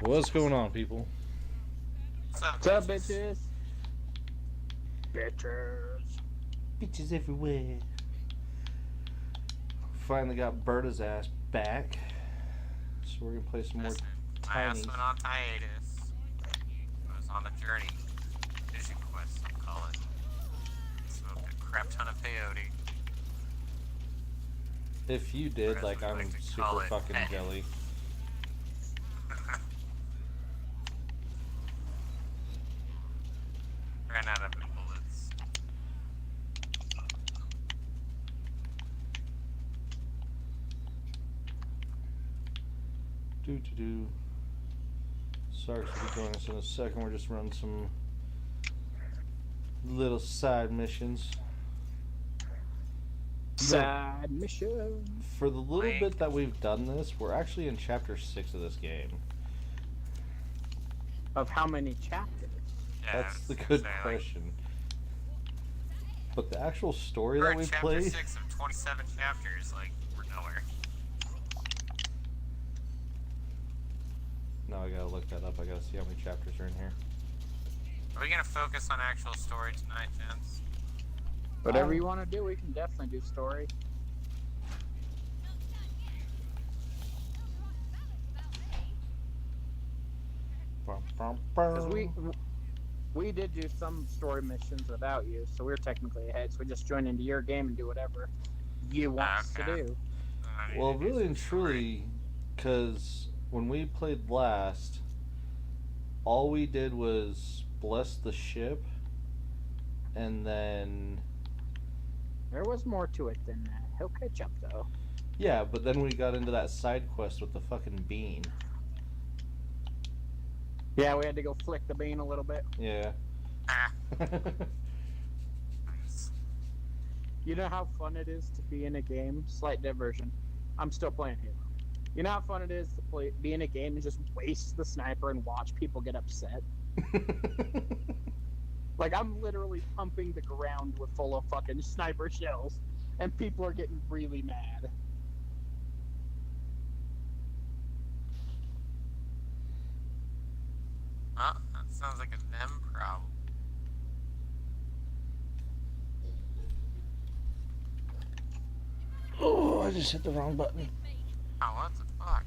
What's going on, people? What's up, bitches? Bitches. Bitches everywhere. Finally got Berta's ass back. So we're gonna play some more My ass tinies. went on hiatus. I was on a journey. Vision quest, I'll call it. Smoked a crap ton of peyote. If you did, Or as like, we I'm like to super call it, fucking pet. jelly. Ran out of bullets. Do. Sark's will be joining us in a second. We're just running some little side missions. Side mission. For the little bit that we've done this, we're actually in chapter 6 of this game. Of how many chapters? Yeah, That's the good question. But the actual story We're that in we chapter played. 6 of 27 chapters, like, we're nowhere. No, I gotta look that up. I gotta see how many chapters are in here. Are we gonna focus on actual story tonight, gents? Whatever you want to do, we can definitely do story. Because we did do some story missions without you, so we're technically ahead. So we just join into your game and do whatever you want us to do. Well, really and truly, because when we played last, all we did was bless the ship, and then... There was more to it than that. He'll catch up, though. Yeah, but then we got into that side quest with the fucking bean. Yeah, we had to go flick the bean a little bit. Yeah. You know how fun it is to be in a game? Slight diversion. I'm still playing Halo. You know how fun it is to be in a game and just waste the sniper and watch people get upset? Like, I'm literally pumping the ground with full of fucking sniper shells, and people are getting really mad. Huh? That sounds like a them problem. Oh, I just hit the wrong button. Oh, what the fuck?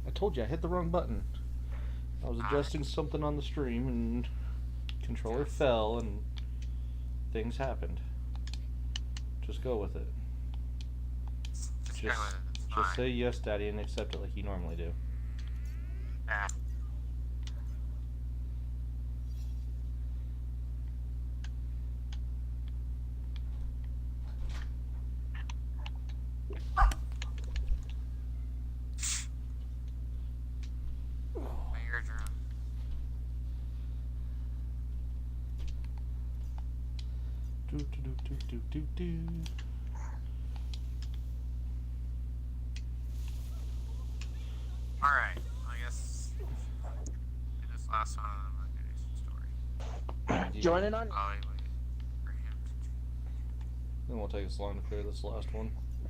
I told you, I hit the wrong button. I was adjusting something on the stream, and controller fell, and things happened. Just go with it. Just say yes, Daddy, and accept it like you normally do. Yeah. My eardrum. Do. Alright, I guess do this last one and then we'll do some story. Joining on? Oh, wait for him to... It won't take us long to clear this last one. I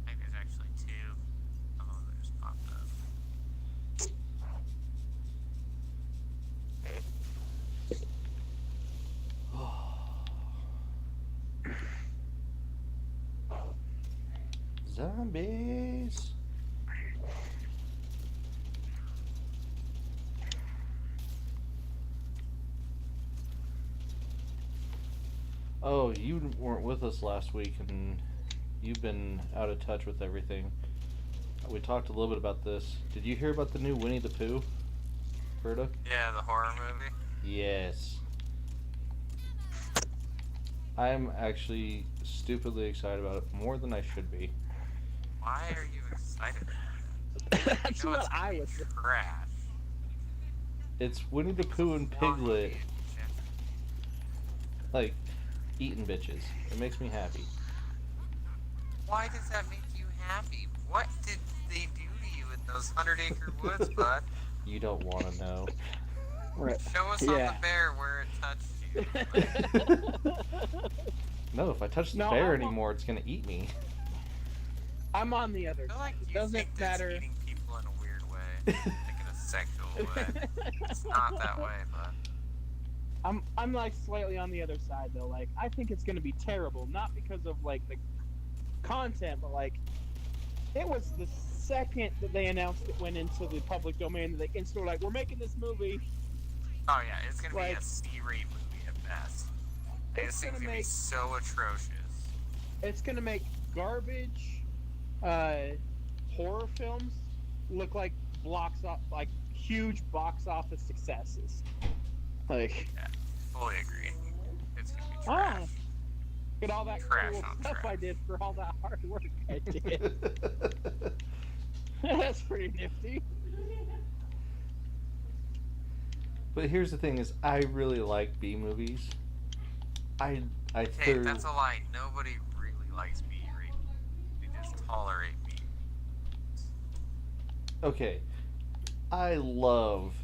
think there's actually two. Oh, that just popped up. Zombies! Oh, you weren't with us last week, and you've been out of touch with everything. We talked a little bit about this. Did you hear about the new Winnie the Pooh, Berta? Yeah, the horror movie. Yes. I'm actually stupidly excited about it, more than I should be. Why are you excited? That's what I was. Trash. It's Winnie the Pooh and Piglet, like, eating bitches. It makes me happy. Why does that make you happy? What did they do to you in those 100-acre woods, bud? You don't want to know. Right. Show us on the bear where it touched you. No, if I touch the bear anymore, it's gonna eat me. I'm on the other I feel like side. It you doesn't think that's matter. eating people in a weird way. like in a sexual way. It's not that way, but I'm like slightly on the other side though. Like I think it's gonna be terrible, not because of like the content, but like it was the second that they announced it went into the public domain that they instantly were like, we're making this movie. oh yeah, it's gonna be Like a C-rate movie at best. Like, it's this thing's gonna gonna be make so atrocious. garbage uh horror films look like like huge box office successes. Like Yeah, fully agree. It's gonna be oh, trash. look at all that Trash cool on stuff I trash. did for all that hard work I did. That's pretty nifty. But here's the thing: is I really like B movies. I I Hey, that's a lie. Nobody really likes B-rate. They just tolerate B. okay. I love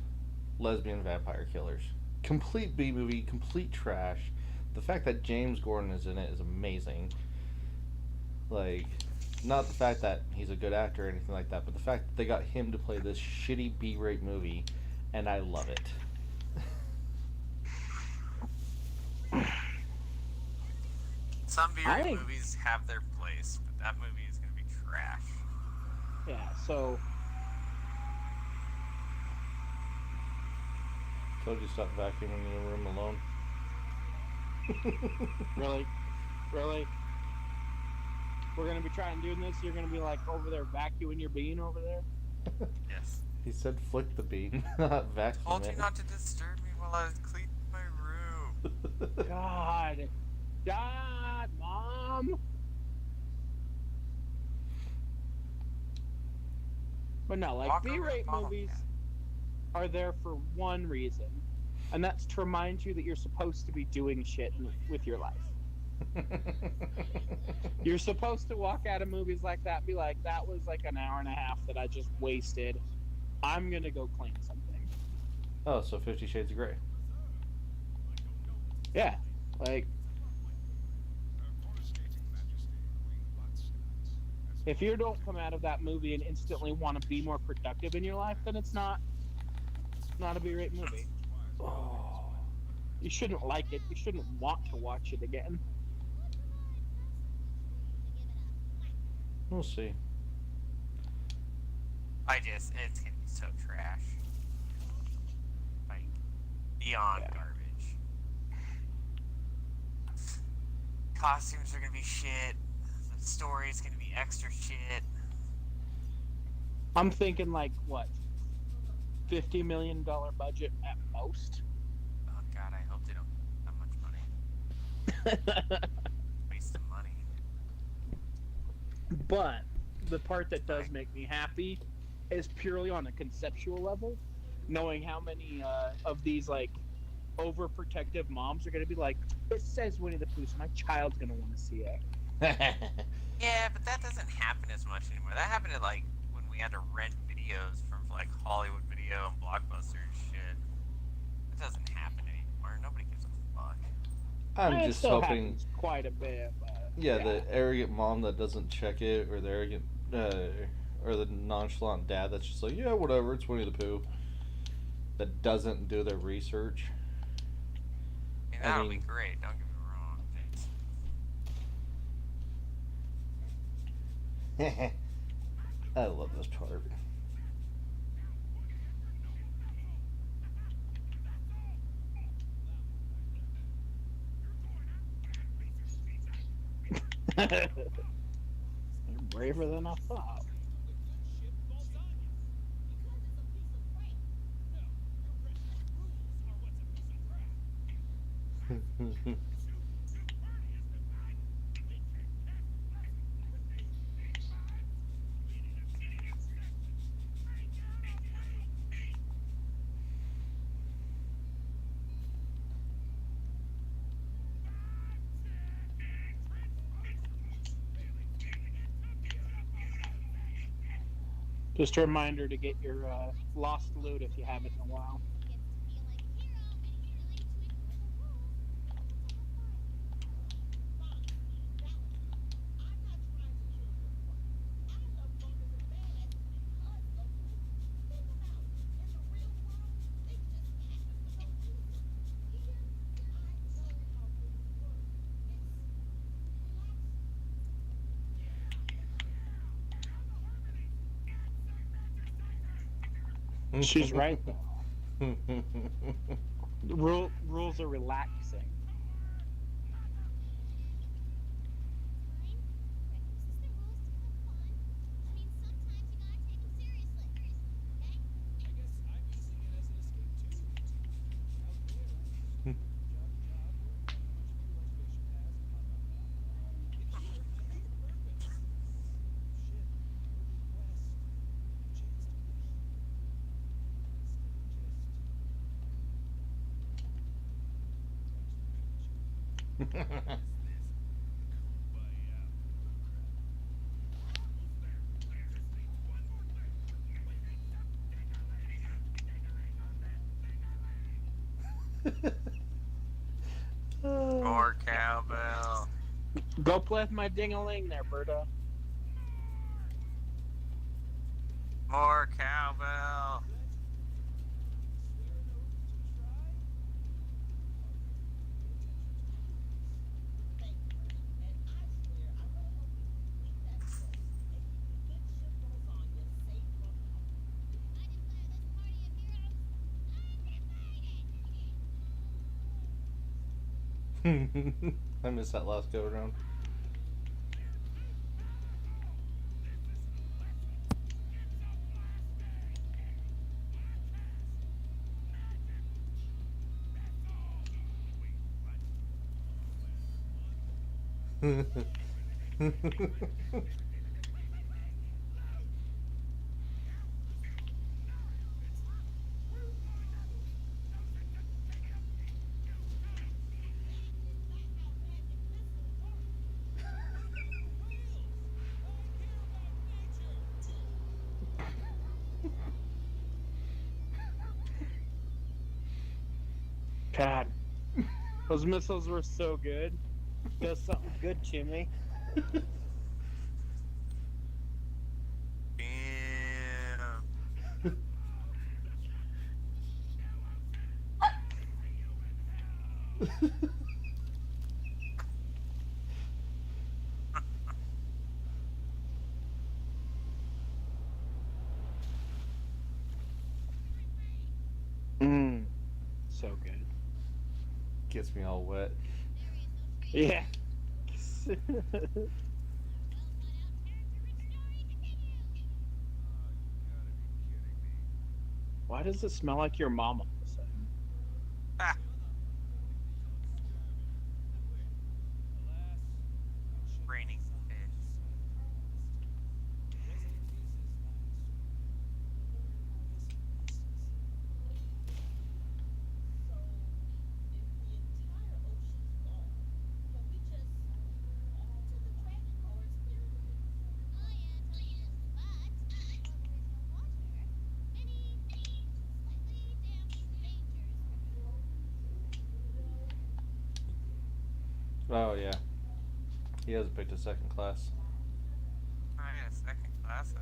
lesbian vampire killers. Complete B movie, complete trash. The fact that James Gordon is in it is amazing. Like, not the fact that he's a good actor or anything like that, but the fact that they got him to play this shitty B-rate movie, and I love it. Some I B-rate think movies have their place, but that movie is gonna be trash. yeah. So Told you to stop vacuuming in your room alone. really, really, we're gonna be trying doing this. You're gonna be like over there vacuuming your bean over there. Yes. He said flick the bean, not vacuum Told you it. not to disturb me while I was cleaning my room. God, God, Mom. But no, like Walk over to B-rate Mama movies Cat. are there for one reason, and that's to remind you that you're supposed to be doing shit with your life. You're supposed to walk out of movies like that and be like, that was like an hour and a half that I just wasted. I'm gonna go clean something. Oh, so 50 Shades of Grey. Yeah, like if you don't come out of that movie and instantly want to be more productive in your life, then it's not a B-rate movie. Oh. You shouldn't like it. You shouldn't want to watch it again. We'll see. It's gonna be so trash. Like, beyond Yeah. garbage. Costumes are gonna be shit. The story's gonna be extra shit. I'm thinking like what, $50 million budget at most. Oh god, I hope they don't have that much money. Waste of money. But the part that does make me happy is purely on a conceptual level, knowing how many of these like overprotective moms are going to be like, it says Winnie the Pooh, so my child's going to want to see it. Yeah, but that doesn't happen as much anymore. That happened at like when we had to rent videos from like Hollywood Video and Blockbuster and shit. It doesn't happen anymore. Nobody gives a fuck. I'm It just still hoping. happens quite a bit, but Yeah, the arrogant mom that doesn't check it, or the arrogant, or the nonchalant dad that's just like, yeah, whatever, it's Winnie the Pooh. That doesn't do their research. I mean, I that would be mean- great. Don't get me wrong. I love this part. you're braver than I thought. Just a reminder to get your lost loot if you haven't in a while. She's right though. The rules are relaxing. More cowbell. Go play with my ding-a-ling there, Berta. More cowbell. I missed that last go around. God, those missiles were so good. Does something good to me. Damn. So good. Gets me all wet. Yeah. Why does it smell like your mom all of a sudden? Ah. Raining fish. Oh yeah. He hasn't picked a second class. Oh yeah, second classes.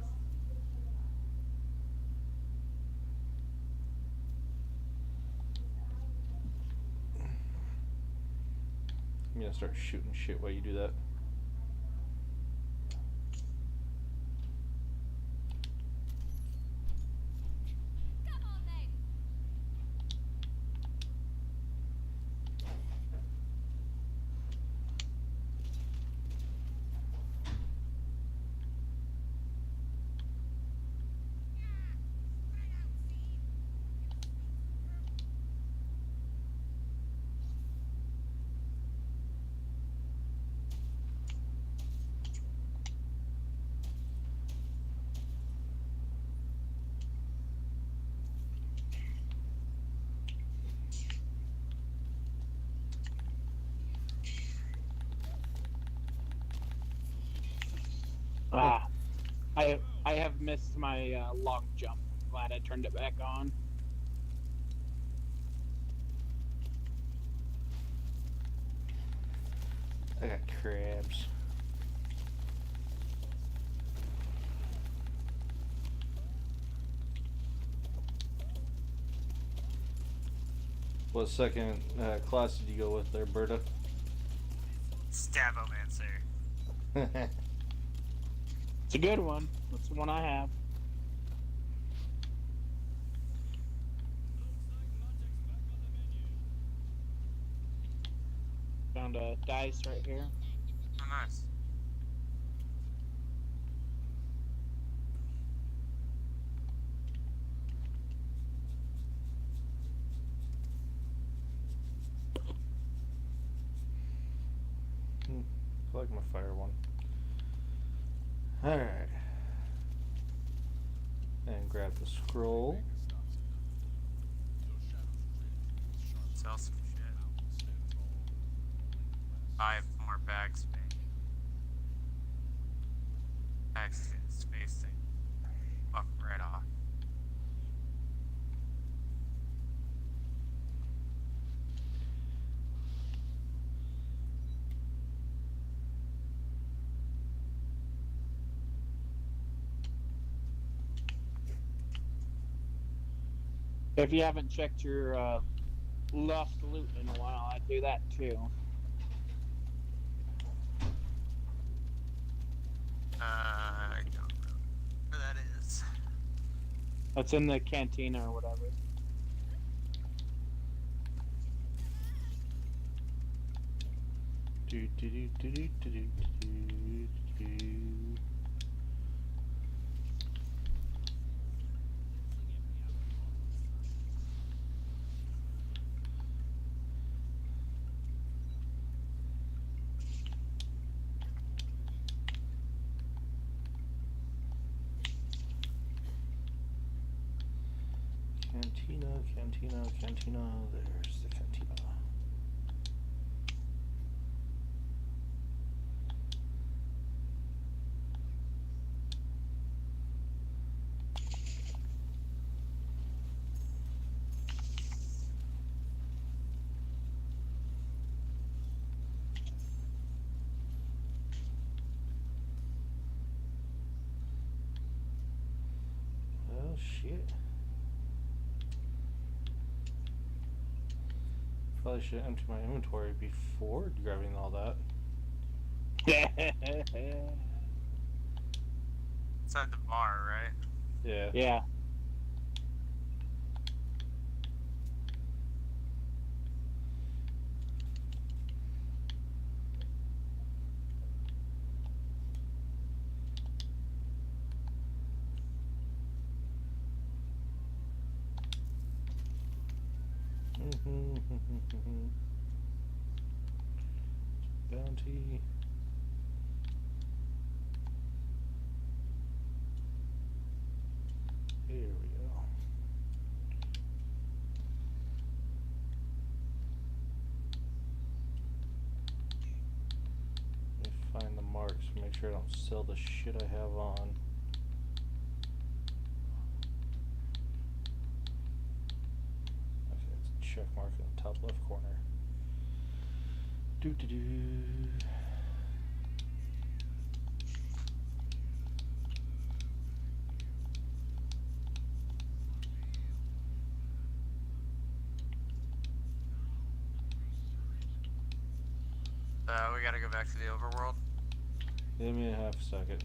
I'm gonna start shooting shit while you do that. Ah, I have missed my long jump. Glad I turned it back on. I got crabs. What second class did you go with there, Berta? Stabomancer. It's a good one. That's the one I have. found a dice right here. Oh, nice. I like my fire one. Alright. And grab the scroll. Sell some shit. Buy more bag space. Bag space thing. Fuck right off. If you haven't checked your lost loot in a while, I'd do that too. I don't know where that is. It's in the cantina or whatever. Do do do do do do do do do. Cantina. There's the cantina. Oh shit. Probably should empty my inventory before grabbing all that. Inside the bar, right? Yeah. Yeah. Bounty. Here we go. Let me find the marks. Make sure I don't sell the shit I have on. Okay, it's a check mark in the top left corner. Do do do. We gotta go back to the overworld. Give me a half second.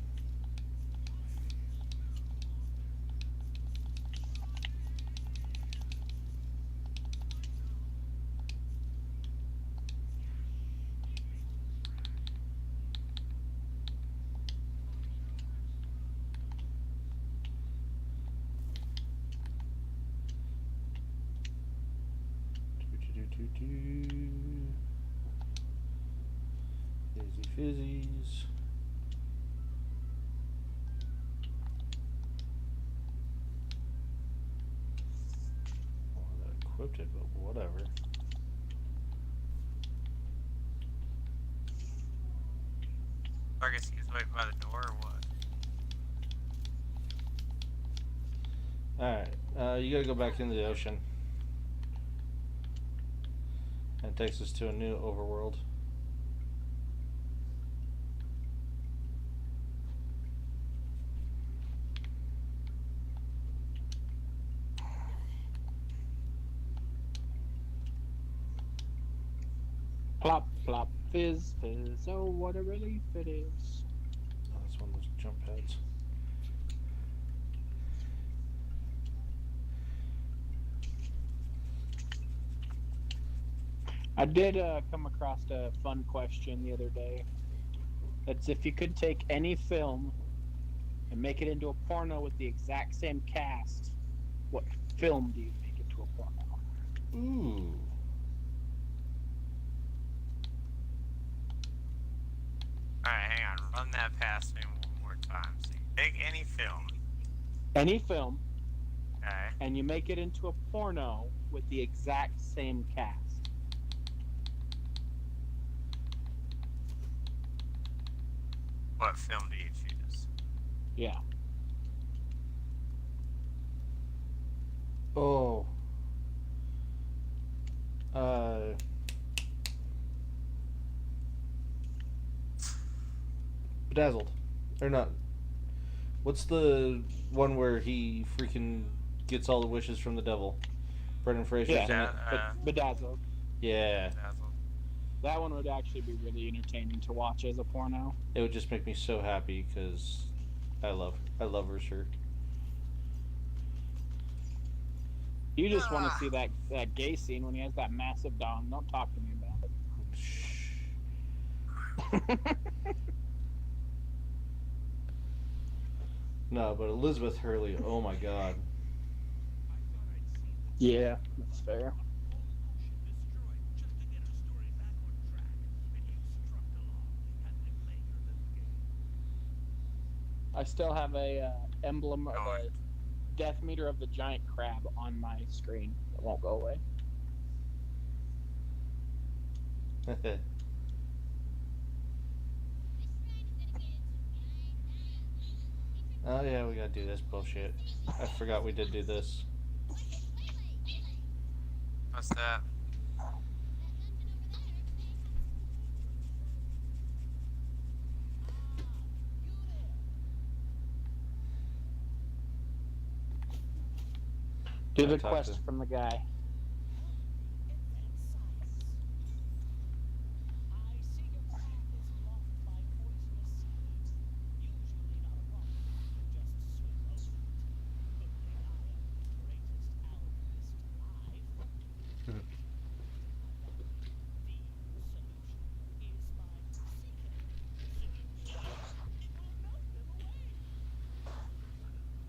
Fizzy fizzies. Well, that equipped it, but whatever. I guess he was waiting by the door or what? Alright, you gotta go back into the ocean. And it takes us to a new overworld. Plop, plop, fizz, fizz. Oh, what a relief it is. Oh, that's one of those jump pads. I did come across a fun question the other day. That's if you could take any film and make it into a porno with the exact same cast, what film do you make into a porno? Ooh. Alright, hang on. Run that past me one more time. So you take any film. Any film, Okay. and you make it into a porno with the exact same cast. What film do you choose? Yeah. Oh. Bedazzled. Or not. What's the one where he freaking gets all the wishes from the devil? Brendan Fraser's Yeah. in it. Bedazzled. Yeah. Dazzled. That one would actually be really entertaining to watch as a porno. It would just make me so happy because I love her shirt. You just want to see that gay scene when he has that massive dong. Don't talk to me about it. No, but Elizabeth Hurley, oh my god. Yeah, that's fair. I still have a emblem of a death meter of the giant crab on my screen. It won't go away. Oh yeah, we gotta do this bullshit. I forgot we did do this. What's that? Do the quest from the guy.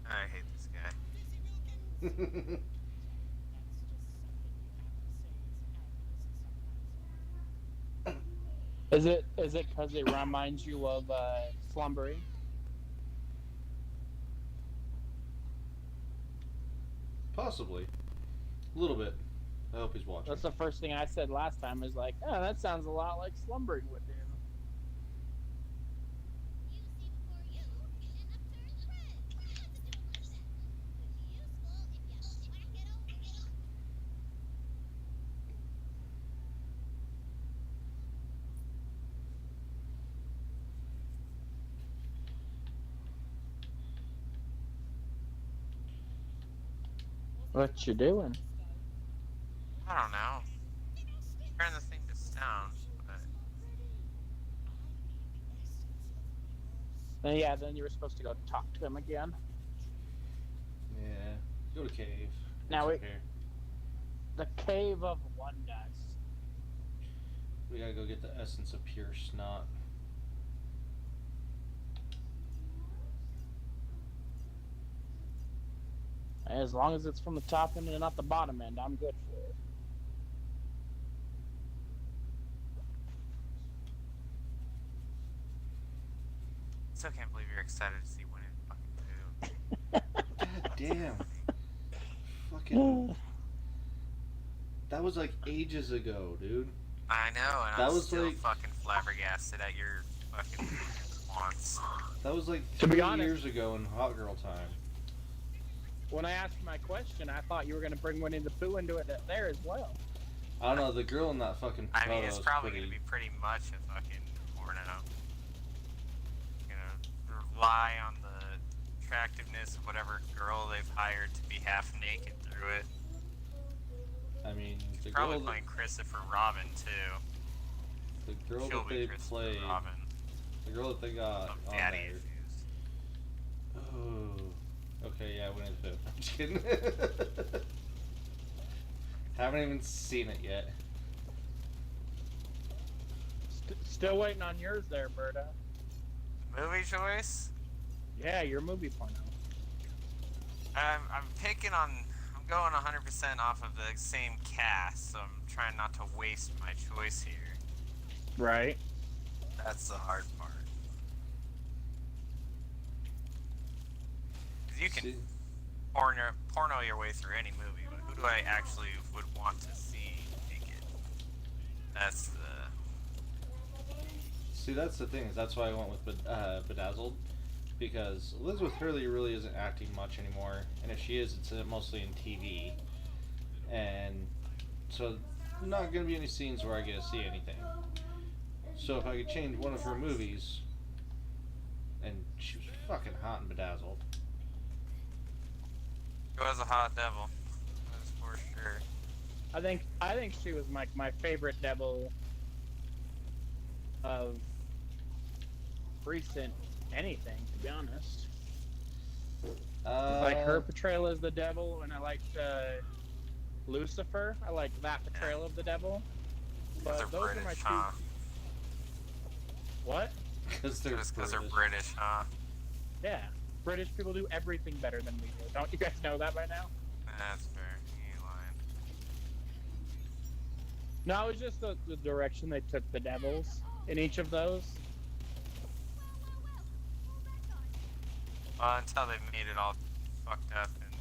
I hate this guy. Is it because it reminds you of Slumbery? Possibly. A little bit. I hope he's watching. That's the first thing I said last time. Is like, oh, that sounds a lot like Slumbering would do. What you doing? I don't know. Turn the thing to sound, but And yeah, then you were supposed to go talk to him again. Yeah. Go to cave. Now It's we, okay. the Cave of Wonders. We gotta go get the essence of pure snot. As long as it's from the top end and not the bottom end, I'm good for it. still can't believe you're excited to see Winnie fucking Pooh. God damn. Fucking. That was like ages ago, dude. I know, and That I'm was still like- fucking flabbergasted at your fucking wants. That was like To be 3 honest- years ago in Hot Girl time. When I asked my question, I thought you were going to bring Winnie the Pooh into it there as well. I don't know, the girl in that fucking I photo mean, it's is probably pretty... going to be pretty much a fucking porno. You know, rely on the attractiveness of whatever girl they've hired to be half naked through it. I mean, the Probably girl, playing Christopher Robin too. the girl She'll that be they Christopher played, Robin. the girl that they got Of on daddy there. issues. Oh, okay, yeah, Winnie the Pooh. I'm just kidding. Haven't even seen it yet. Still waiting on yours there, Berta. Movie choice? Yeah, your movie porno. I'm picking on. I'm going 100% off of the same cast, so I'm trying not to waste my choice here. Right. That's the hard part. 'Cause you can See, porno your way through any movie, but who do I actually would want to see naked? That's the. see, that's the thing. Is that's why I went with Bedazzled, because Elizabeth Hurley really isn't acting much anymore, and if she is, it's mostly in TV, and so not gonna be any scenes where I get to see anything. So if I could change one of her movies, and she was fucking hot in Bedazzled. She was a hot devil. That's for sure. I think she was my favorite devil of recent anything, to be honest. Like her portrayal as the devil, and I liked Lucifer. I like that portrayal of the devil. But They're those British, are my two. huh? What? Because they're Just because they're British. British, huh? Yeah. British people do everything better than we do. Don't you guys know that by now? That's fair. You ain't lying. No, it was just the direction they took the devils in each of those. Until they made it all fucked up and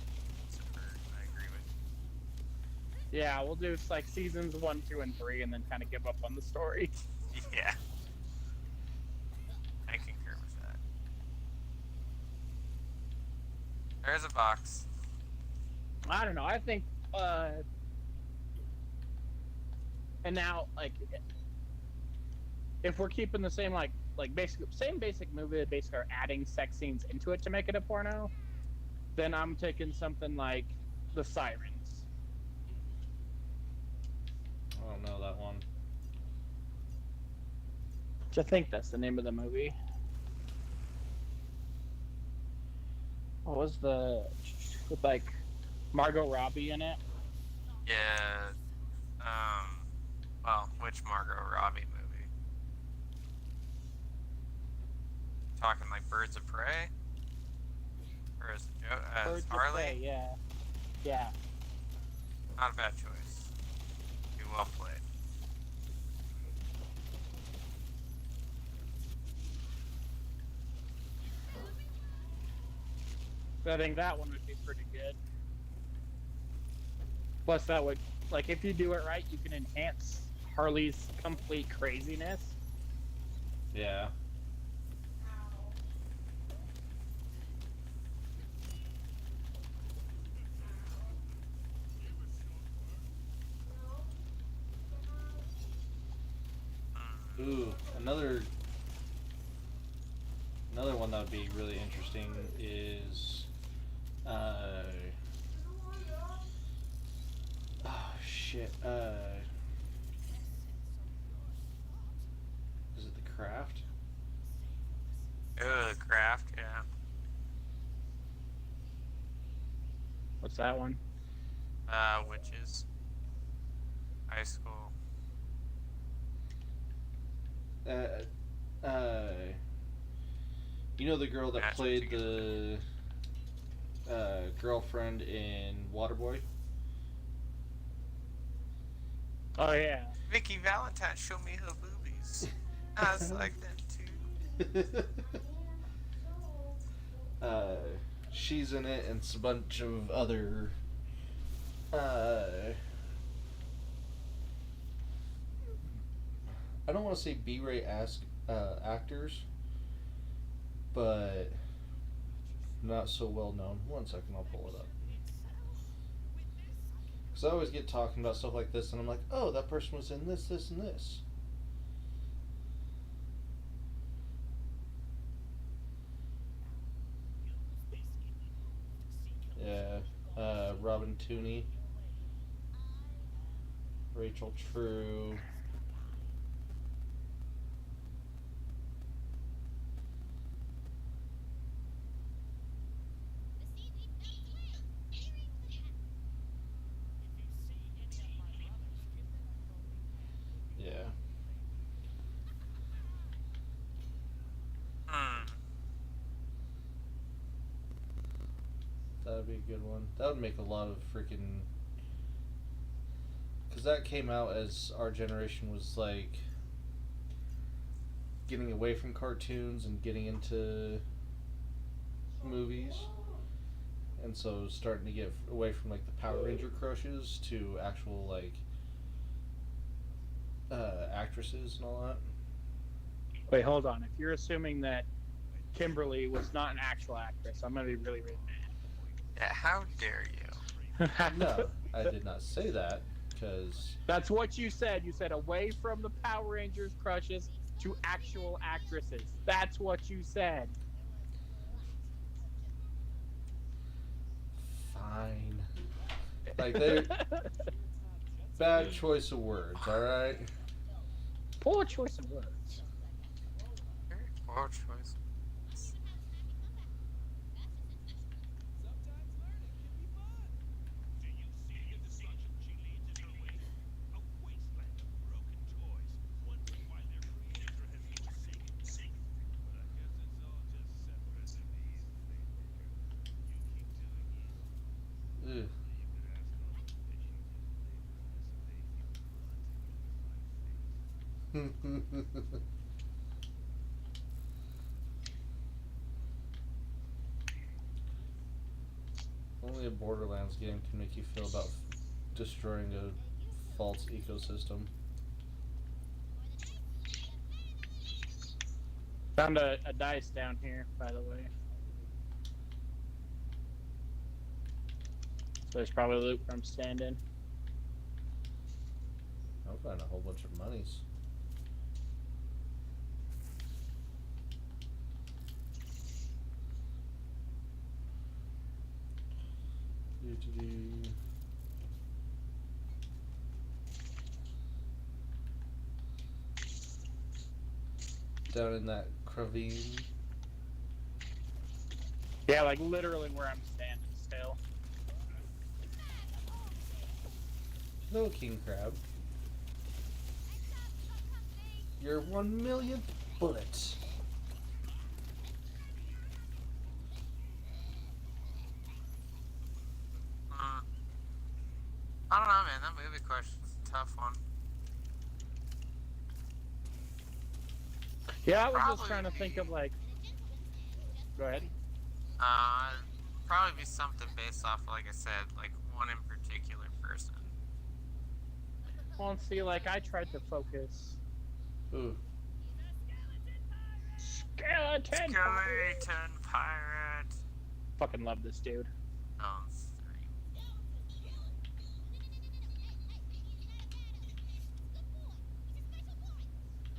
subvert. I agree with Yeah, we'll do like seasons 1, 2, and 3, and then kind of give up on the story. you. Yeah. I concur with that. There's a box. I don't know. I think, and now like, if we're keeping the same like basic movie, basically are adding sex scenes into it to make it a porno, then I'm taking something like The Sirens. I don't know that one. I think that's the name of the movie. What was with like Margot Robbie in it? Yeah. Well, which Margot Robbie movie? Talking like Birds of Prey? Or is it Birds of Harley? Prey, yeah. Yeah. Not a bad choice. Be well played. I think that one would be pretty good. Plus, that would, like, if you do it right, you can enhance Harley's complete craziness. Yeah. Ooh, another one that would be really interesting is oh shit, is it The Craft? Oh, The Craft, yeah. What's that one? Witches. High school. You know the girl that Match played together. the girlfriend in Waterboy? Oh, yeah. Vicky Valentine showed me her boobies. I was like that too. She's in it, and it's a bunch of other I don't want to say B-rate actors, but not so well known. One second, I'll pull it up. Because I always get talking about stuff like this, and I'm like, oh, that person was in this, this, and this. Yeah, Robin Tooney, Rachel True. Yeah. that'd be a good one. That would make a lot of freaking. Because that came out as our generation was like getting away from cartoons and getting into movies. And so starting to get away from like the Power Ranger crushes to actual like actresses and all that. Wait, hold on. If you're assuming that Kimberly was not an actual actress, I'm gonna be really, really Yeah, how dare you? mad. No, I did not say that because That's what you said. You said away from the Power Rangers crushes to actual actresses. That's what you said. fine. Like they bad choice of words. All right. Poor choice of words. Very poor choice. Ugh. Only a Borderlands game can make you feel about destroying a false ecosystem. Found a dice down here, by the way. So there's probably loot where I'm standing. I'll find a whole bunch of monies. Do-do-do. Down in that ravine. Yeah, like literally where I'm standing still. No, king crab. Your 1,000,000th bullet. I don't know, man. That movie question's a tough one. Yeah, I was Probably just trying to think of like. Go ahead. Probably be something based off, like I said, like one in particular person. Well, see, like I tried to focus. Ooh. Skeleton. Skeleton pirate. Fucking love this dude. Oh, it's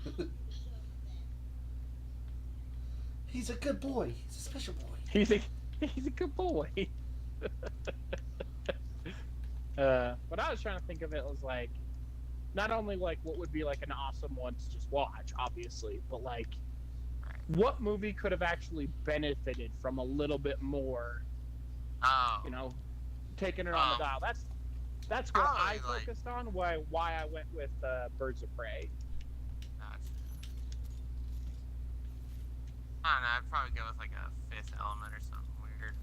three. He's a good boy. He's a special boy. He's a good boy. What I was trying to think of it was like, not only like what would be like an awesome one to just watch, obviously, but like, what movie could have actually benefited from a little bit more, Oh. you know, taking it on the dial. That's what I Probably, like- focused on. Why I went with Birds of Prey. Gotcha. I don't know. I'd probably go with like a Fifth Element or something weird.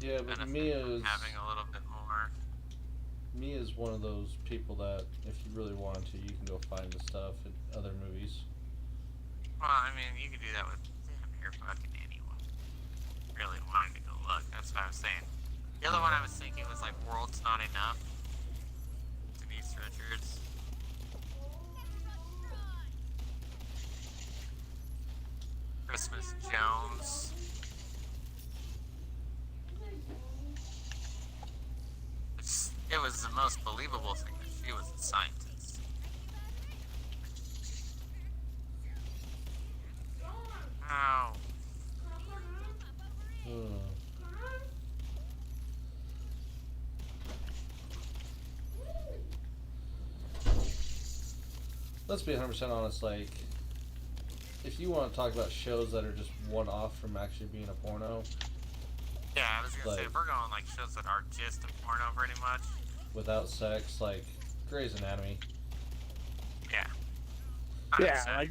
Yeah, but Benefit Mia from is having a little bit more. Mia's one of those people that if you really want to, you can go find the stuff in other movies. Well, I mean, you could do that with damn near fucking anyone. Really wanting to go look. That's what I was saying. The other one I was thinking was like World's Not Enough. Denise Richards. Christmas Jones. It was the most believable thing that she was a scientist. Ow. Ugh. Let's be 100% honest, like, if you want to talk about shows that are just one-off from actually being a porno, Yeah, I was gonna say, Like- if we're going like shows that are just a porno pretty much, without sex, like Grey's Anatomy. yeah. Yeah, 100%. like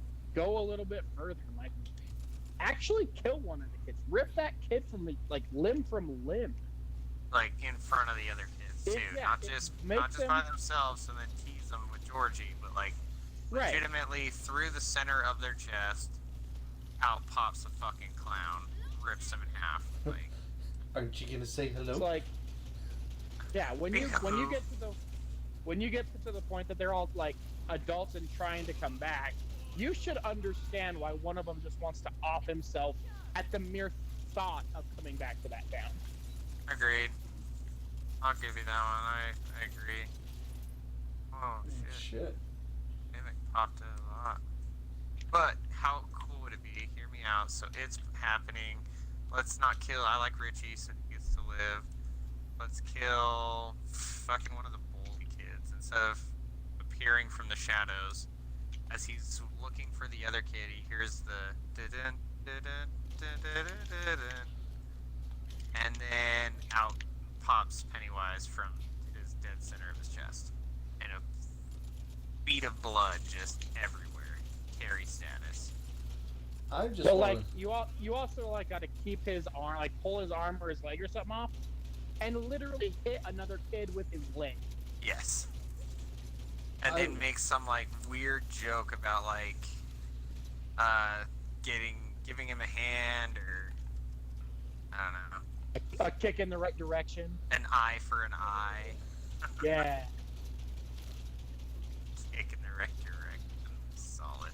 go a little bit further. Like, actually kill one of the kids. Rip that kid from like limb from limb. Like in front of the other kids too, not just by themselves, and then tease them with Georgie, but like legitimately through the center of their chest, out pops a fucking clown, rips him in half. Like, aren't you gonna say hello? It's like, yeah, when you get to the point that they're all like adults and trying to come back, you should understand why one of them just wants to off himself at the mere thought of coming back to that town. Agreed. I'll give you that one. I agree. Oh shit. Mimic popped it a lot. But how cool would it be? Hear me out. So it's happening. Let's not kill. I like Richie, so he gets to live. Let's kill fucking one of the bully kids instead of appearing from the shadows. As he's looking for the other kid, he hears the and then out pops Pennywise from his dead center of his chest, and a bead of blood just everywhere. Carry status. I just so like you also like got to keep his arm, like pull his arm or his leg or something off, and literally hit another kid with his leg. Yes. And then make some like weird joke about like giving him a hand, or I don't know. A kick in the right direction. An eye for an eye. Yeah. Kick in the right direction. Solid.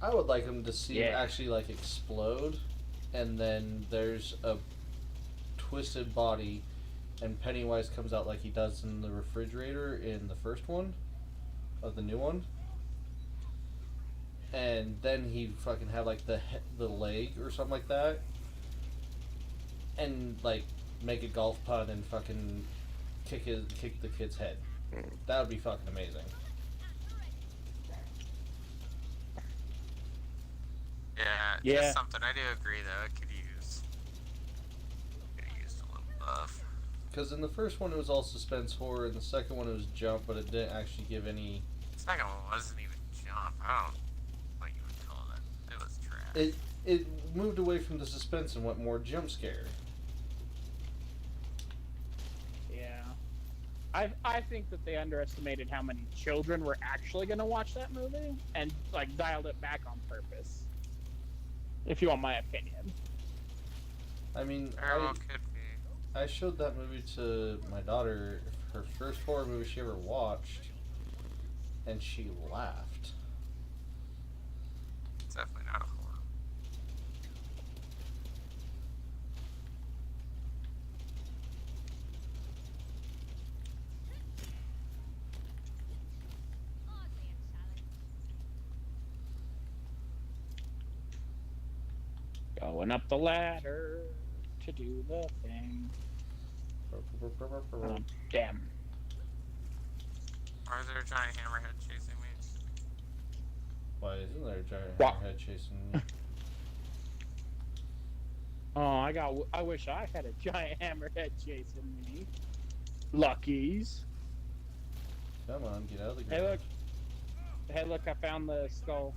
I would like him to see him actually like explode, and then there's a twisted body, and Pennywise comes out like he does in the refrigerator in the first one, of the new one. And then he fucking have like the leg or something like that, and like make a golf putt and fucking kick the kid's head. That would be fucking amazing. Yeah, just something. I do agree though. It could use a little buff. Because in the first one it was all suspense horror, and the second one it was jump, but it didn't actually give any. The second one wasn't even jump. I don't know what you would call that. It was trash. It moved away from the suspense and went more jump scare. Yeah. I think that they underestimated how many children were actually going to watch that movie, and like dialed it back on purpose. If you want my opinion. I mean, could be. I showed that movie to my daughter, her first horror movie she ever watched, and she laughed. It's definitely not a horror. Going up the ladder to do the thing. Oh, damn. Why is there a giant hammerhead chasing me? Why isn't there a giant hammerhead chasing me? Oh, I wish I had a giant hammerhead chasing me. Luckies. Come on, get out of the ground. Hey look, I found the skull.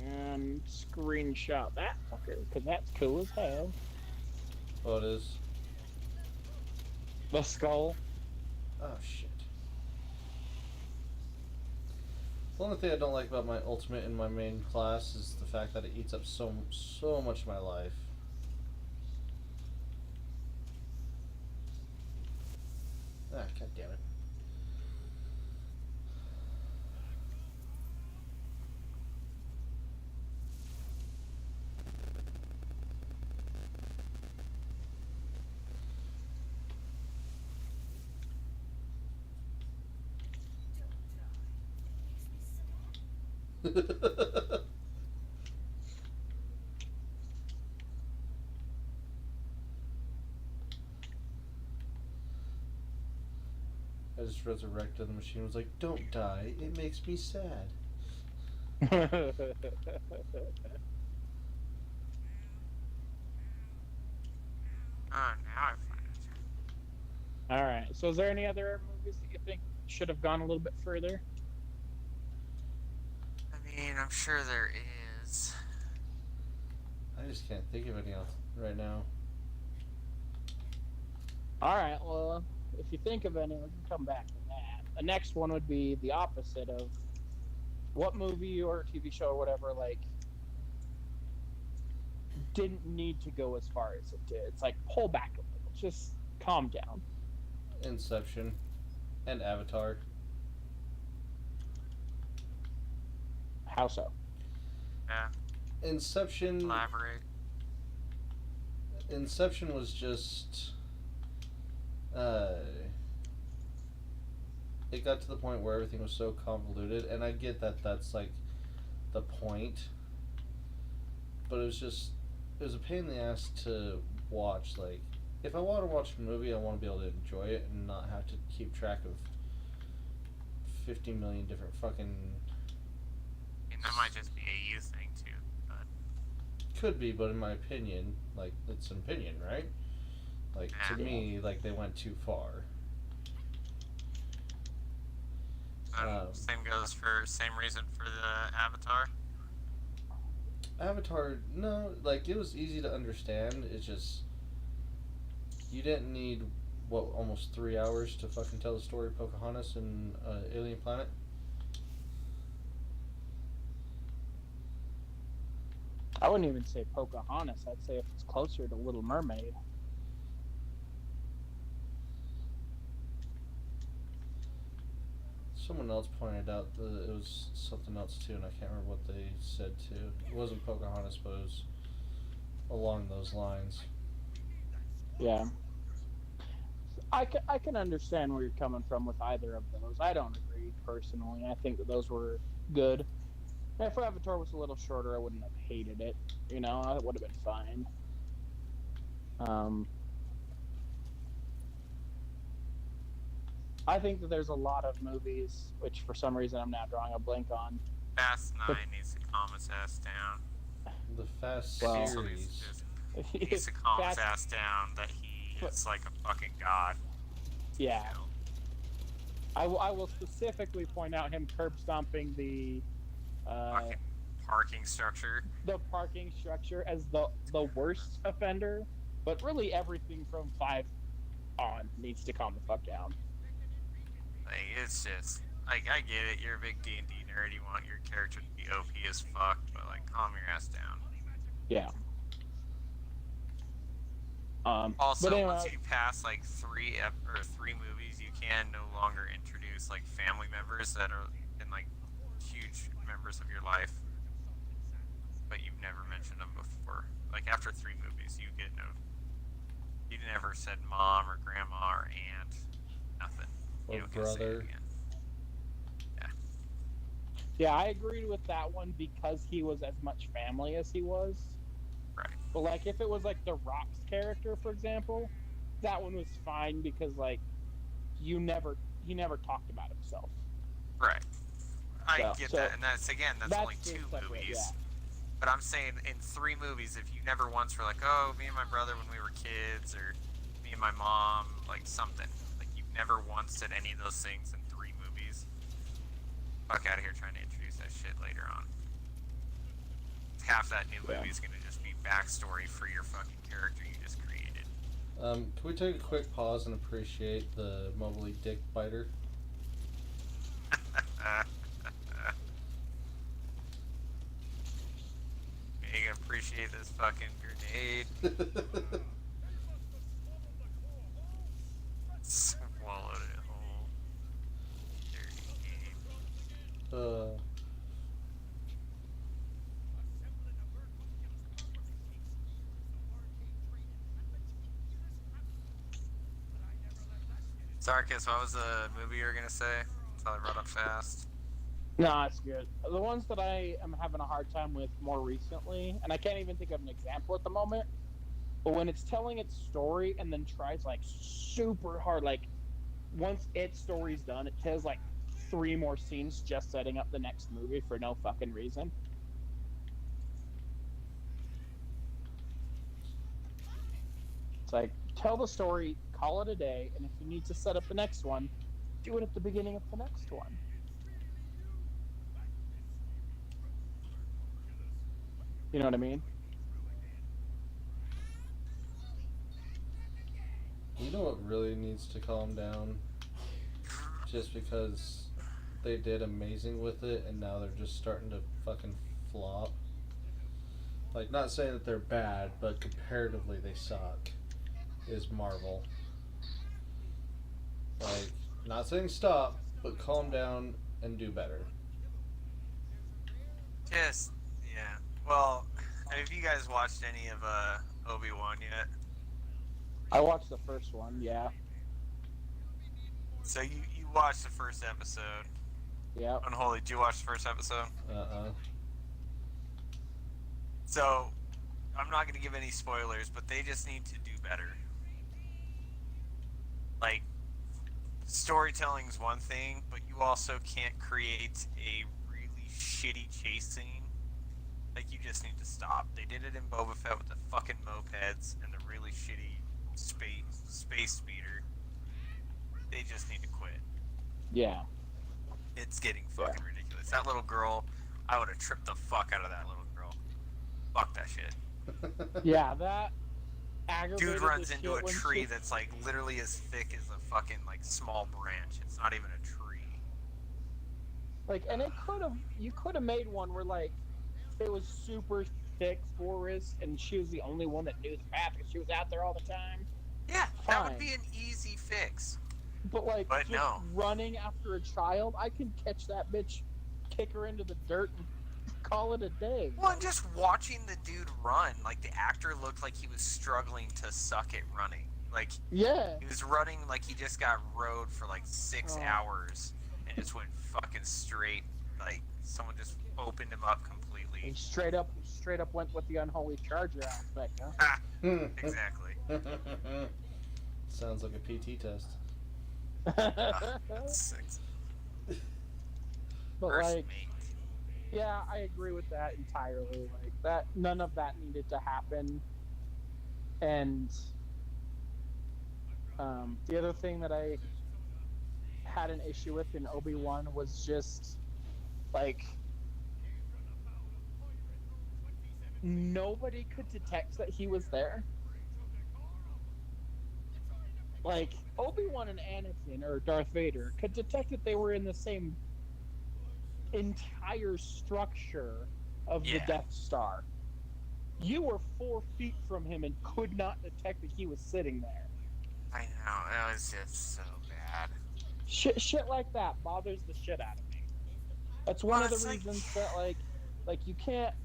And screenshot that fucker, because that's cool as hell. Oh, it is? The skull. Oh, shit. The only thing I don't like about my ultimate in my main class is the fact that it eats up so much of my life. Ah, god damn it. I just resurrected the machine. Was like, don't die. It makes me sad. Oh, now I find it. All right. So, is there any other movies that you think should have gone a little bit further? I mean, I'm sure there is. I just can't think of any else right now. All right. Well, if you think of any, we can come back to that. The next one would be the opposite of what movie or TV show or whatever didn't need to go as far as it did. It's like pull back a little, just calm down. Inception and Avatar. How so? Yeah. Inception. Elaborate. Inception was just. It got to the point where everything was so convoluted, and I get that that's like the point, but it was a pain in the ass to watch. Like, if I want to watch a movie, I want to be able to enjoy it and not have to keep track of 50 million different fucking. I mean, that might just be a you thing too, but Could be, but in my opinion, like, it's an opinion, right? Like, to Yeah. me, like, they went too far. same goes for same reason for the Avatar. Avatar, no, like, it was easy to understand. It's just, you didn't need, what, almost 3 hours to fucking tell the story of Pocahontas and Alien Planet? I wouldn't even say Pocahontas. I'd say if it's closer to Little Mermaid. Someone else pointed out that it was something else too, and I can't remember what they said too. It wasn't Pocahontas, but it was along those lines. Yeah. I can understand where you're coming from with either of those. I don't agree personally. I think that those were good. If Avatar was a little shorter, I wouldn't have hated it. You know, it would have been fine. I think that there's a lot of movies, which for some reason I'm now drawing a blank on. Fast 9 needs to calm his ass down. The Fast Well- series. He needs to calm his ass down that he is like a fucking god. Yeah. You know? I will specifically point out him curb stomping the Fucking parking structure. parking structure as the worst offender, but really everything from 5 on needs to calm the fuck down. Like, it's just like, I get it. You're a big D&D nerd. You want your character to be OP as fuck, but like, calm your ass down. Yeah. Also, but anyway, once you pass like 3 movies, you can no longer introduce like family members that are in like huge members of your life, but you've never mentioned them before. Like after 3 movies, you never said mom or grandma or aunt, nothing. Or You don't get to say it brother. again. yeah, I agreed with that one because he was as much family as he was. Right. But like if it was like the Rock's character, for example, that one was fine because like he never talked about himself. Right. I So- get so that, and that's only just 2 separate, movies. yeah. But I'm saying in 3 movies, if you never once were like, oh, me and my brother when we were kids, or me and my mom, like something, like you've never once said any of those things in 3 movies. Fuck out of here trying to introduce that shit later on. Half that new Yeah. movie is gonna just be backstory for your fucking character you just created. Can we take a quick pause and appreciate the Mobley dick biter? You can appreciate this fucking grenade. Swallowed it whole. Dirty game. Sarkis, what was the movie you were gonna say? Until I brought up fast. No, it's good. The ones that I am having a hard time with more recently, and I can't even think of an example at the moment, but when it's telling its story and then tries like super hard, like once its story's done, it tells like 3 more scenes just setting up the next movie for no fucking reason. It's like, tell the story, call it a day, and if you need to set up the next one, do it at the beginning of the next one. You know what I mean? You know what really needs to calm down? Just because they did amazing with it and now they're just starting to fucking flop. Like, not saying that they're bad, but comparatively they suck. Is Marvel. Like, not saying stop, but calm down and do better. Just, yeah. Well, have you guys watched any of Obi-Wan yet? I watched the first one, yeah. So you watched the first episode. Yeah. Unholy, did you watch the first episode? So, I'm not going to give any spoilers, but they just need to do better. Like, storytelling's one thing, but you also can't create a really shitty chase scene. Like, you just need to stop. They did it in Boba Fett with the fucking mopeds and the really shitty space speeder. They just need to quit. Yeah. It's getting fucking ridiculous. That little girl, I would have tripped the fuck out of that little girl. Fuck that shit. Yeah, that aggravated Dude runs the into a shit when tree she- that's like literally as thick as a fucking like small branch. It's not even a tree. Like, and you could have made one where, like, it was super thick forest and she was the only one that knew the path because she was out there all the time. Yeah, that would Fine. be an easy fix. But, like, But just no. running after a child, I can catch that bitch, kick her into the dirt, and call it a day. Well, and just watching the dude run, like the actor looked like he was struggling to suck at running. Like, Yeah. he was running like he just got rode for like 6 Oh. hours and just went fucking straight. Like, someone just opened him up completely. He straight up went with the unholy charger aspect, huh? Exactly. Sounds like a PT test. That's six. But, First like, mate. yeah, I agree with that entirely. Like, that, none of that needed to happen. And the other thing that I had an issue with in Obi-Wan was just, like, nobody could detect that he was there. Like, Obi-Wan and Anakin, or Darth Vader, could detect that they were in the same entire structure of the Yeah. Death Star. You were 4 feet from him and could not detect that he was sitting there. I know, it was just so bad. Shit like that bothers the shit out of me. That's one Well, of the it's like- reasons that like you can't.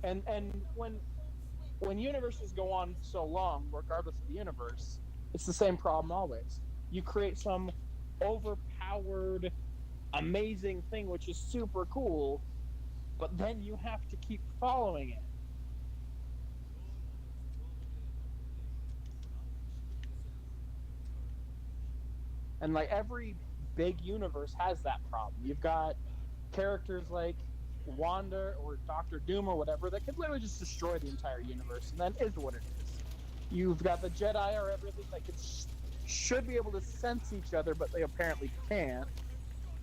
And when universes go on so long, regardless of the universe, it's the same problem always. You create some overpowered, amazing thing which is super cool, but then you have to keep following it. And like every big universe has that problem. You've got characters like Wanda or Doctor Doom or whatever that could literally just destroy the entire universe, and that is what it is. You've got the Jedi or everything that should be able to sense each other, but they apparently can't.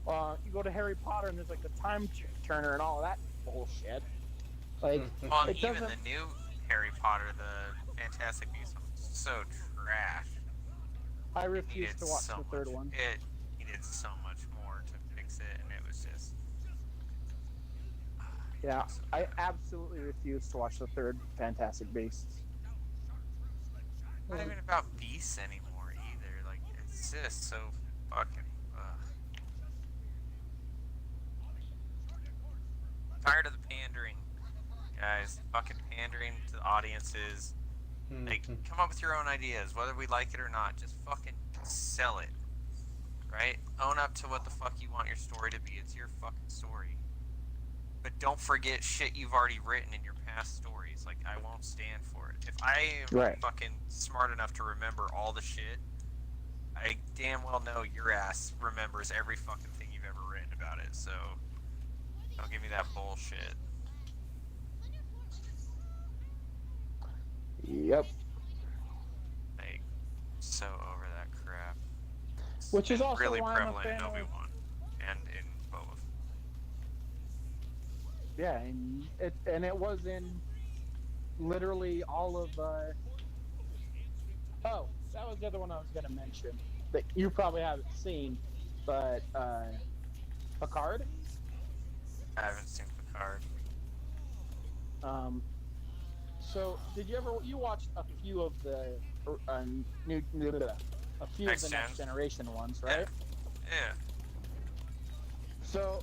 You go to Harry Potter and there's like the time turner and all of that bullshit. Like, Well, it even doesn't. the new Harry Potter, the Fantastic Beasts, was so trash. I It refuse needed to watch so the third much- one. It needed so much more to fix it, and it was just. Yeah, so I bad. absolutely refuse to watch the third Fantastic Beasts. Not even about beasts anymore either. Like, it's just so fucking. Tired of the pandering, guys. Fucking pandering to the audiences. Like, come up with your own ideas, whether we like it or not. Just fucking sell it, right? Own up to what the fuck you want your story to be. It's your fucking story. But don't forget shit you've already written in your past stories. Like, I won't stand for it. If I am Right. fucking smart enough to remember all the shit, I damn well know your ass remembers every fucking thing you've ever written about it. So, don't give me that bullshit. Yep. so over that crap. Which is And also really why I'm a prevalent fan in of. Obi-Wan and in both. Yeah, and it was in literally all of. Oh, that was the other one I was going to mention that you probably haven't seen, but Picard. I haven't seen Picard. Um, so did you ever you watched a few of the new a few of Next the Gen? next generation ones, Yeah. right? Yeah. So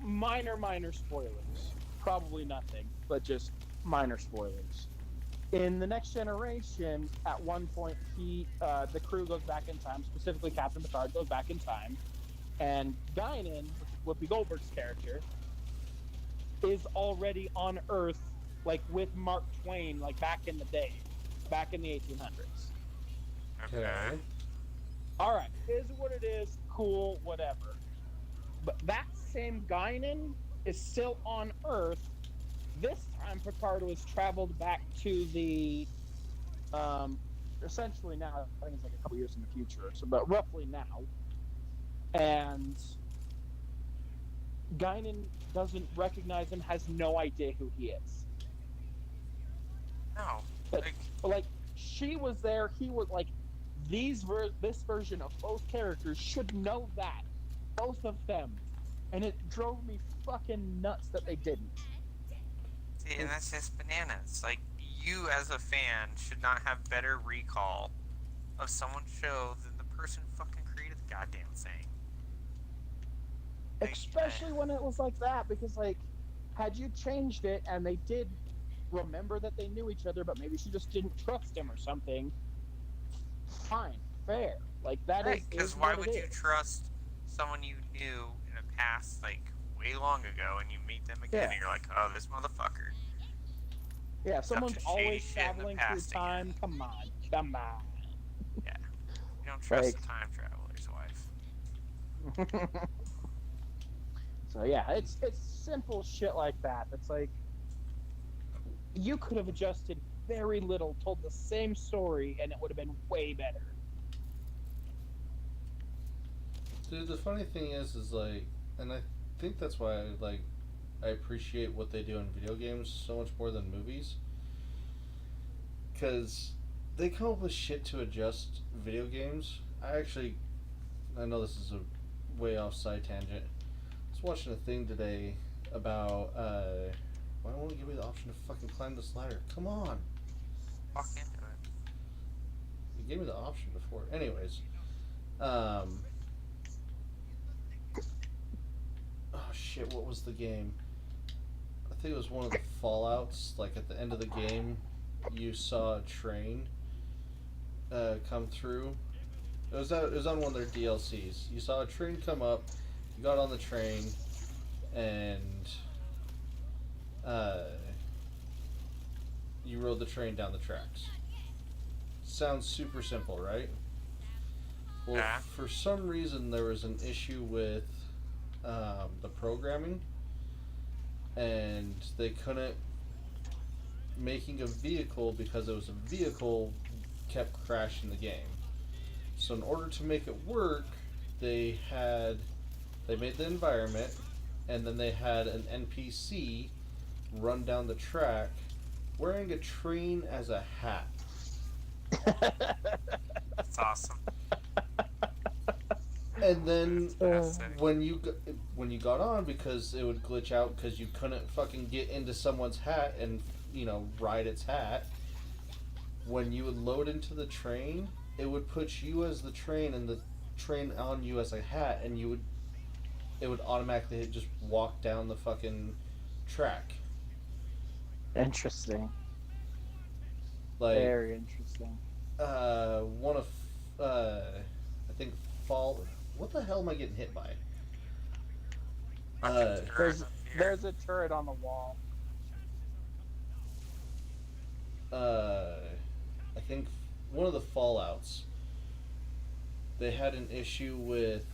minor spoilers, probably nothing, but just minor spoilers. In the next generation, at one point, the crew goes back in time. Specifically, Captain Picard goes back in time, and Guinan, which is Whoopi Goldberg's character, is already on Earth, like with Mark Twain, like back in the day, back in the 1800s. Okay. All right, is what it is. Cool, whatever. But that same Guinan is still on Earth. This time, Picard was traveled back to the essentially now. I think it's like a couple years in the future, so but roughly now. And Guinan doesn't recognize him, has no idea who he is. No. But Like, like she was there, he was like this version of both characters should know that, both of them, and it drove me fucking nuts that they didn't. see, and that's just bananas. Like, you as a fan should not have better recall of someone's show than the person who fucking created the goddamn thing. Like, Especially when it was like that, because like had you changed it and they did remember that they knew each other, but maybe she just didn't trust him or something, fine, fair. Like that right, is because why would you trust someone you knew in a past, like, way long ago, and you meet them again, and you're like, oh, this motherfucker. Yeah, if someone's Such shady always shit in the traveling through past time, again. come on, come on. Yeah. You don't trust Like- the time traveler's wife. So yeah, it's simple shit like that. It's like you could have adjusted very little, told the same story, and it would have been way better. Dude, the funny thing is like, and I think that's why I appreciate what they do in video games so much more than movies. Because they come up with shit to adjust video games. I know this is a way off side tangent. I was watching a thing today about, why won't it give me the option to fucking climb this ladder? Come on! Walk into it. You gave me the option before. Anyways, oh shit, what was the game? I think it was one of the Fallouts. Like at the end of the game, you saw a train come through. It was on one of their DLCs. You saw a train come up. You got on the train, and you rode the train down the tracks. Sounds super simple, right? Well, Yeah. for some reason there was an issue with the programming, and they couldn't making a vehicle because it was a vehicle kept crashing the game. So in order to make it work, they made the environment, and then they had an NPC run down the track wearing a train as a hat. That's awesome. And then Fantastic. when you got on, because it would glitch out because you couldn't fucking get into someone's hat and ride its hat. When you would load into the train, it would put you as the train and the train on you as a hat, and it would automatically just walk down the fucking track. Interesting. Like Very interesting. one of I think what the hell am I getting hit by? Fucking turret up here. There's a turret on the wall. I think one of the Fallouts, they had an issue with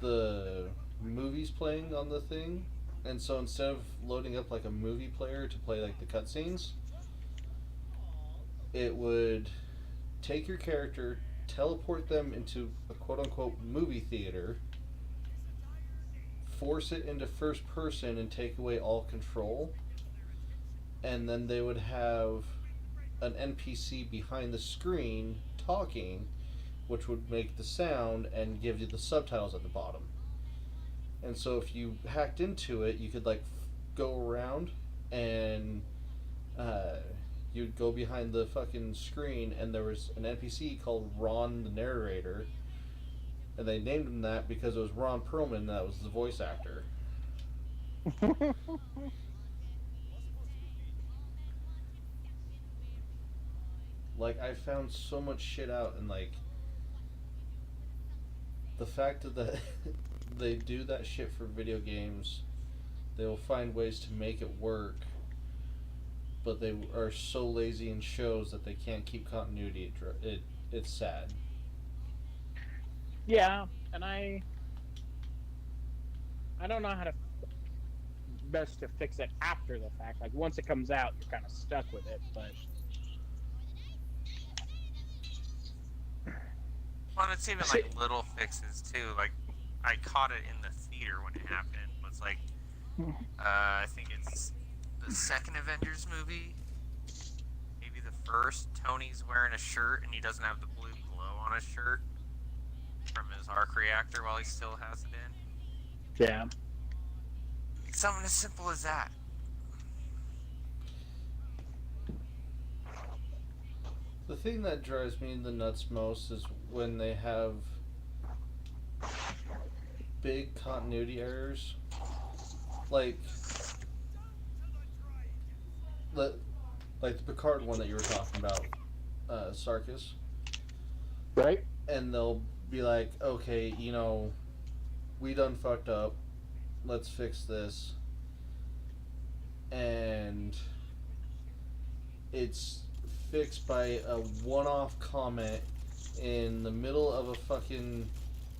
the movies playing on the thing, and so instead of loading up like a movie player to play like the cutscenes, it would take your character, teleport them into a quote unquote movie theater, force it into first person, and take away all control. And then they would have an NPC behind the screen talking, which would make the sound and give you the subtitles at the bottom. And so if you hacked into it, you could like go around and you'd go behind the fucking screen, and there was an NPC called Ron the narrator, and they named him that because it was Ron Perlman that was the voice actor. Like, I found so much shit out, and like the fact that they do that shit for video games, they will find ways to make it work, but they are so lazy in shows that they can't keep continuity. It's sad. Yeah, and I don't know how to best to fix it after the fact. Like once it comes out, you're kind of stuck with it. But Well, it's even like little fixes too. Like I caught it in the theater when it happened. It was like I think it's the second Avengers movie, maybe the first. Tony's wearing a shirt and he doesn't have the blue glow on his shirt from his arc reactor while he still has it in. yeah, Like something as simple as that. The thing that drives me the nuts most is when they have big continuity errors. Like the Picard one that you were talking about, Sarkis. right. And they'll be like, okay, we done fucked up. Let's fix this. And it's fixed by a one-off comment in the middle of a fucking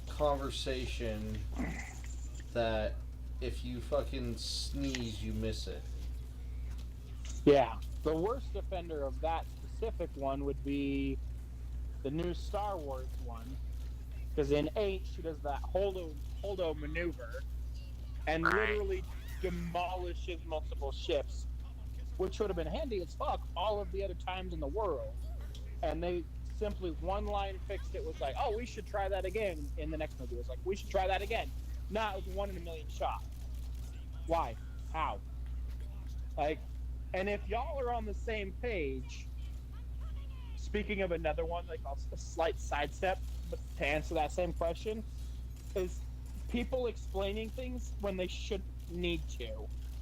conversation that if you fucking sneeze, you miss it. Yeah, the worst offender of that specific one would be the new Star Wars one, because in 8 she does that holdo maneuver and literally demolishes multiple ships, which would have been handy as fuck all of the other times in the world. And they simply one line fixed it, was like, oh, we should try that again in the next movie. It was like, we should try that again. Nah, it was 1 in a million shot. Why? How? Like, and if y'all are on the same page, speaking of another one, like a slight sidestep, but to answer that same question, is people explaining things when they shouldn't need to.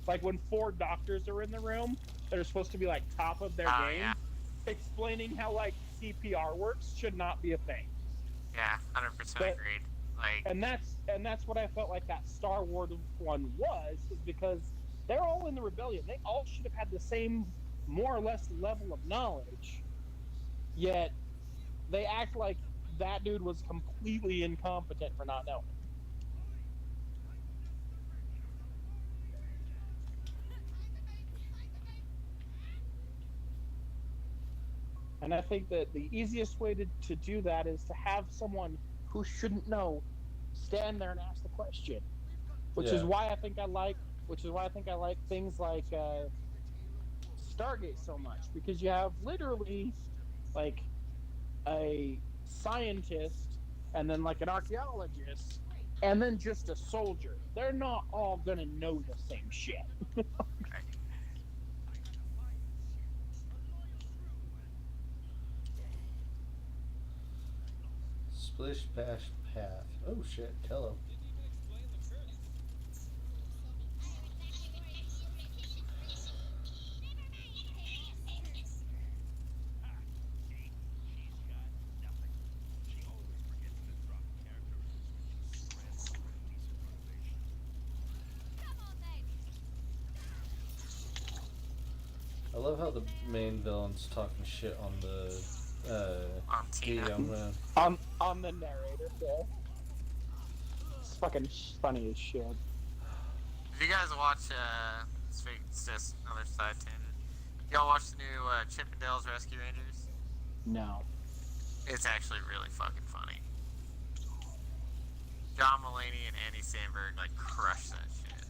Like when 4 doctors are in the room that are supposed to be like top of their game, Yeah. explaining how like CPR works should not be a thing. Yeah, 100% agreed. Like, And that's what I felt like that Star Wars one was, is because they're all in the rebellion. They all should have had the same, more or less, level of knowledge. Yet they act like that dude was completely incompetent for not knowing. And I think that the easiest way to do that is to have someone who shouldn't know stand there and ask the question, which is why I think I like things like Stargate so much, because you have literally like a scientist and then like an archaeologist and then just a soldier. They're not all gonna know the same shit. Splish Bash Path. Oh shit, hello. I love how the main villain's talking shit on the on Tina. young man. On the narrator, yeah. It's fucking funny as shit. If you guys watch, it's just another side tangent. Y'all watch the new Chippendales Rescue Rangers? No. It's actually really fucking funny. John Mulaney and Andy Samberg like crush that shit.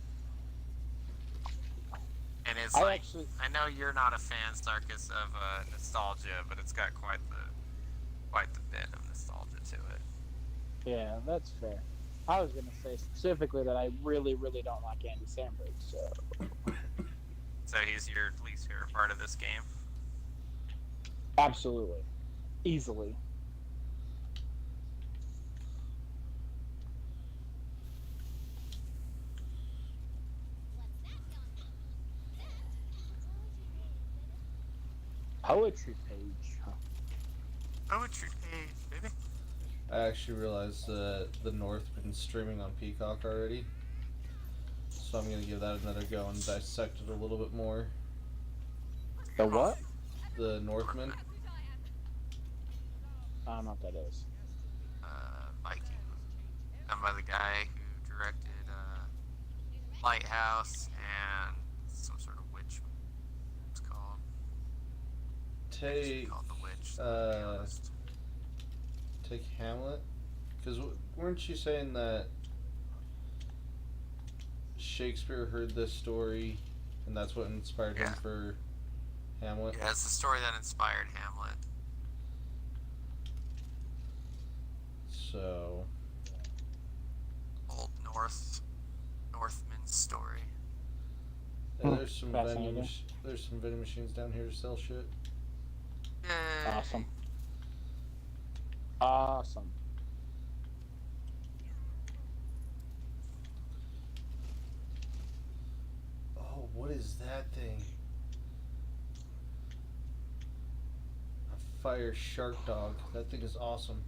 And it's I like, actually, I know you're not a fan, Sarkis, of nostalgia, but it's got quite the bit of nostalgia to it. yeah, that's fair. I was gonna say specifically that I really, really don't like Andy Samberg. So So he's your least favorite part of this game. absolutely, easily. Poetry page. Huh. Poetry page, baby. I actually realized that the Northman's streaming on Peacock already, so I'm gonna give that another go and dissect it a little bit more. The what? The Northman. I don't know what that is. Vikings. Done by the guy who directed Lighthouse and some sort of witch. It's called. Take Called The Witch. To be honest. take Hamlet, because weren't you saying that Shakespeare heard this story, and that's what inspired him for Hamlet? Yeah, it's the story that inspired Hamlet. So Old Northman's story. there's some Fascinating. there's some vending machines down here to sell shit. Yay. Awesome. Awesome. Oh, what is that thing? A fire shark dog. That thing is awesome.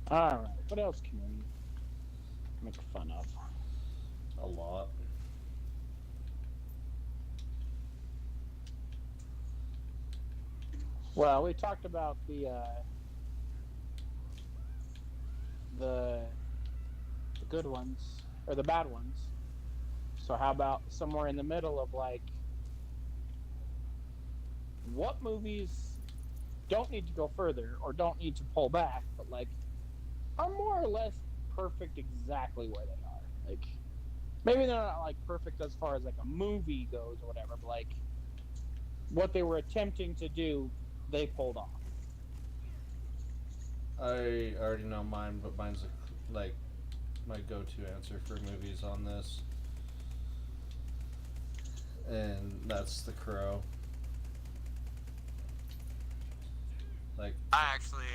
All right. What else can we make fun of? A lot. Well, we talked about the good ones or the bad ones. So how about somewhere in the middle of like what movies don't need to go further or don't need to pull back, but like are more or less perfect exactly where they are. Like maybe they're not like perfect as far as like a movie goes or whatever, but like what they were attempting to do, they pulled off. I already know mine, but mine's like my go-to answer for movies on this, and that's The Crow. Like, I actually,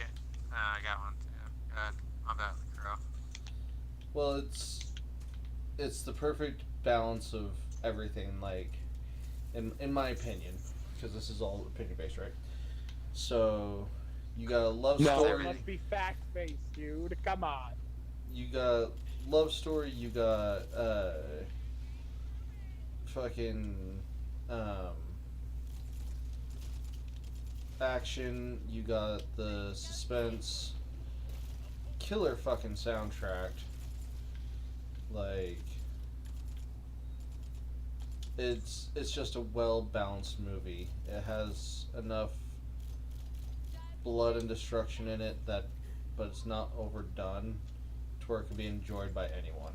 I got one too. Good. How about The Crow? well, it's the perfect balance of everything. Like, in my opinion, because this is all opinion based, right? So, you got a love No, story. it must be fact based, dude. Come on. You got love story. You got fucking action. You got the suspense. Killer fucking soundtrack. Like, it's just a well balanced movie. It has enough blood and destruction in it that, but it's not overdone to where it can be enjoyed by anyone.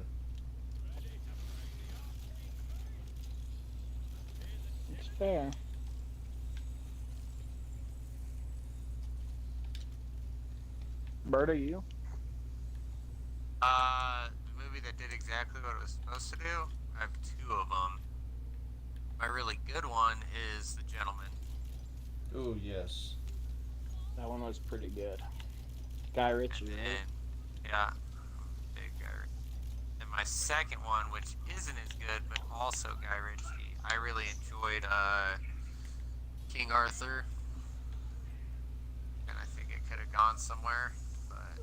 It's fair. Bert, are you? The movie that did exactly what it was supposed to do. I have two of them. My really good one is The Gentleman. Oh yes. That one was pretty good. Guy Ritchie, And right? then, yeah, big Guy Ritchie. And my second one, which isn't as good, but also Guy Ritchie, I really enjoyed King Arthur. And I think it could have gone somewhere, but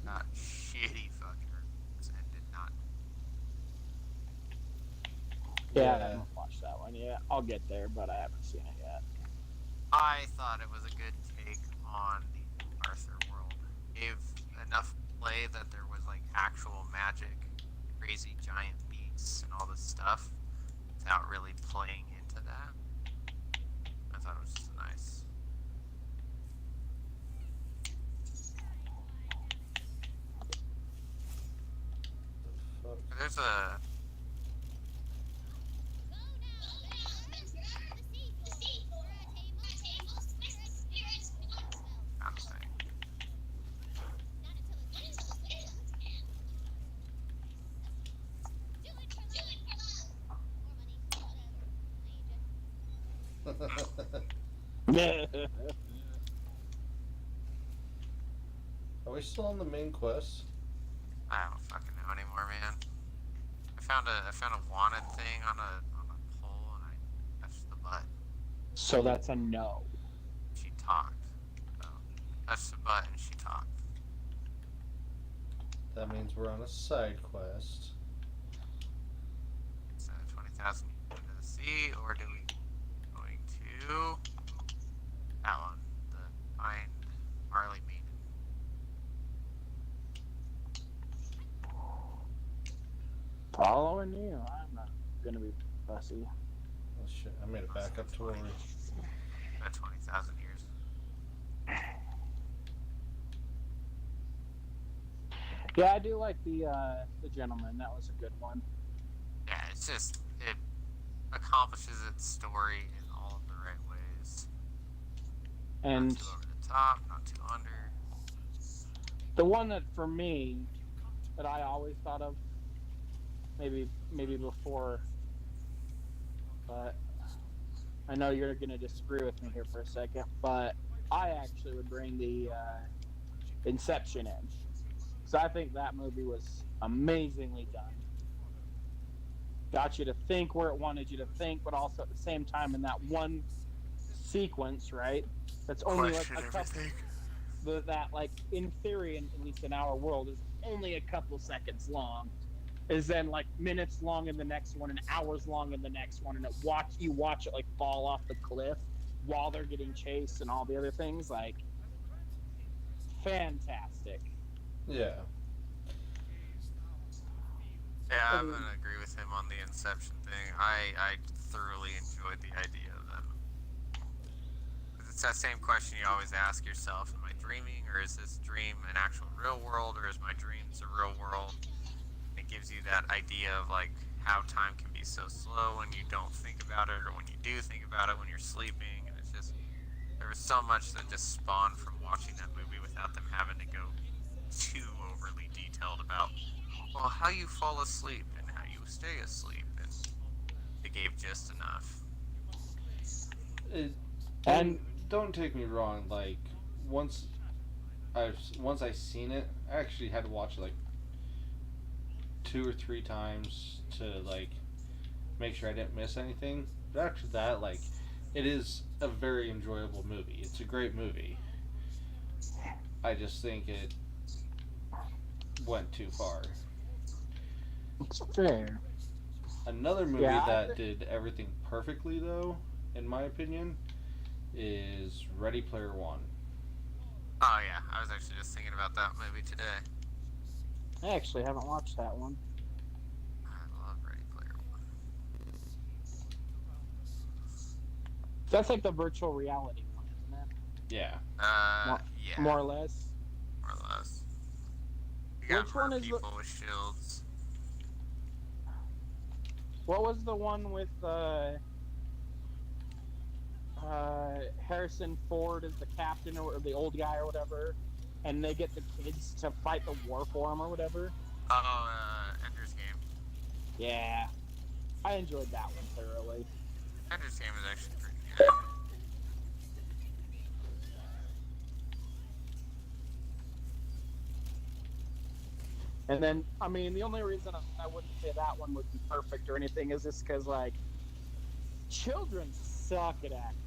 not shitty fucking reviews and did not. Yeah, I haven't watched that one yet. I'll get there, but I haven't seen it yet. I thought it was a good take on the Arthur world. Gave enough play that there was like actual magic, crazy giant beasts, space and all this stuff without really playing into that. I thought it was just nice. Fuck. There's a kind of thing. Are we still on the main quest? I don't fucking know anymore, man. I found a wanted thing on a pole and I touched the button. So that's a no. She talked. So, touched the button, she talked. That means we're on a side quest. So 20,000 into the sea, or do we going to that one? The find Marley Maiden. Following you, I'm not gonna be fussy. Oh shit, I made it back up to where we... About 20,000 years. Yeah, I do like the gentleman. That was a good one. Yeah, it's just it accomplishes its story in all of the right ways. And Not too over the top, not too under. the one that for me that I always thought of, maybe before, but I know you're gonna disagree with me here for a second, but I actually would bring the Inception in. So I think that movie was amazingly done. Got you to think where it wanted you to think, but also at the same time in that one sequence, right? That's only Question like a couple. everything. That, like, in theory, at least in our world, is only a couple seconds long. Is then like minutes long in the next one and hours long in the next one, and you watch it like fall off the cliff while they're getting chased and all the other things. Like, fantastic. Yeah. Yeah, I'm gonna agree with him on the Inception thing. I thoroughly enjoyed the idea of them. It's that same question you always ask yourself: am I dreaming, or is this dream an actual real world, or is my dreams a real world? It gives you that idea of like how time can be so slow when you don't think about it, or when you do think about it when you're sleeping. And it's just there was so much that just spawned from watching that movie without them having to go too overly detailed about well how you fall asleep and how you stay asleep, and they gave just enough. And don't take me wrong, like once I seen it, I actually had to watch it like 2 or 3 times to like make sure I didn't miss anything. But after that, like, it is a very enjoyable movie. It's a great movie. I just think it went too far. It's fair. Another movie Yeah, that did everything perfectly, though, in my opinion, is Ready Player One. Oh yeah, I was actually just thinking about that movie today. I actually haven't watched that one. I love Ready Player One. That's like the virtual reality one, isn't it? Yeah. Yeah, More or less. more or less. You got Which one is people with shields. What was the one with Harrison Ford as the captain or the old guy or whatever, and they get the kids to fight the war for him or whatever? Oh, Ender's Game. Yeah, I enjoyed that one thoroughly. Ender's Game is actually pretty good. And then, I mean, the only reason I wouldn't say that one would be perfect or anything is just because, like, children suck at acting.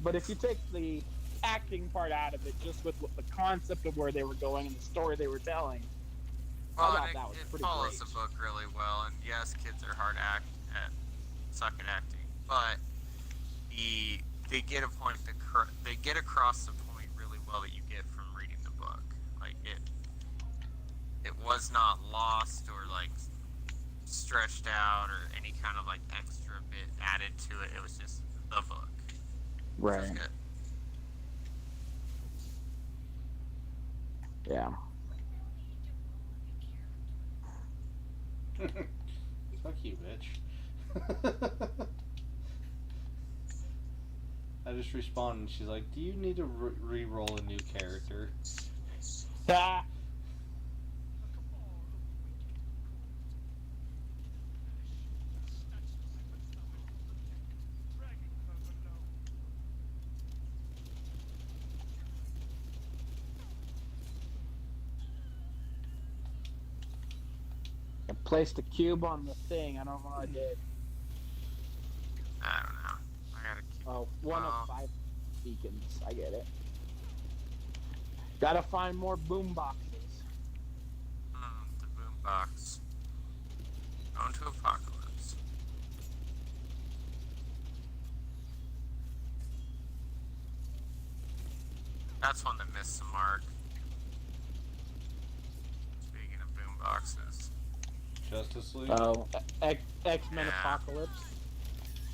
But if you take the acting part out of it, just with the concept of where they were going and the story they were telling, I Well, thought and that was it pretty follows great. the book really well, and yes, kids are hard suck at acting, but they get a point they get across the point really well that you get from reading the book. Like it was not lost or like stretched out or any kind of like extra bit added to it. It was just the book. Which was Right. good. Yeah. Fuck you, bitch. I just responded and she's like, do you need to re-roll a new character? Ah. I placed a cube on the thing. I don't know what I did. I don't know. I gotta keep. Oh, one Well, of 5 beacons. I get it. Gotta find more boom boxes. the boom box. Going to Apocalypse. That's one that missed the mark. Speaking of boom boxes. Justice League? Oh, X-Men Yeah. Apocalypse.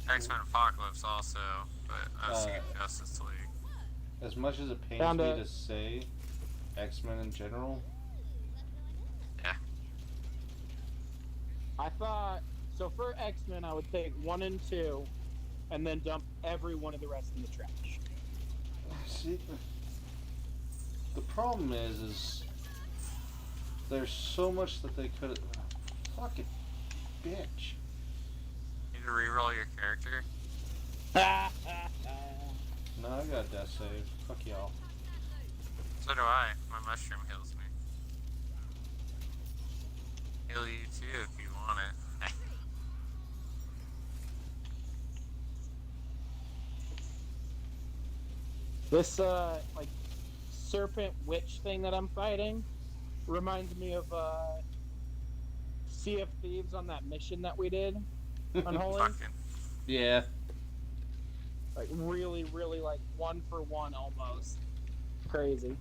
X-Men Apocalypse also, but I was thinking Uh, Justice League. As much as it pains Found me a- to say, X-Men in general, Yeah. I thought so. For X-Men, I would take 1 and 2, and then dump every one of the rest in the trash. see, the problem is there's so much that they could. Fucking bitch. Need to re-roll your character. No, I got a death save. Fuck y'all. So do I. My mushroom heals me. Heal you too if you want it. This like serpent witch thing that I'm fighting reminds me of Sea of Thieves on that mission that we did. Unholy. Fucking. Yeah. Like really, really like 1 for 1 almost. Crazy.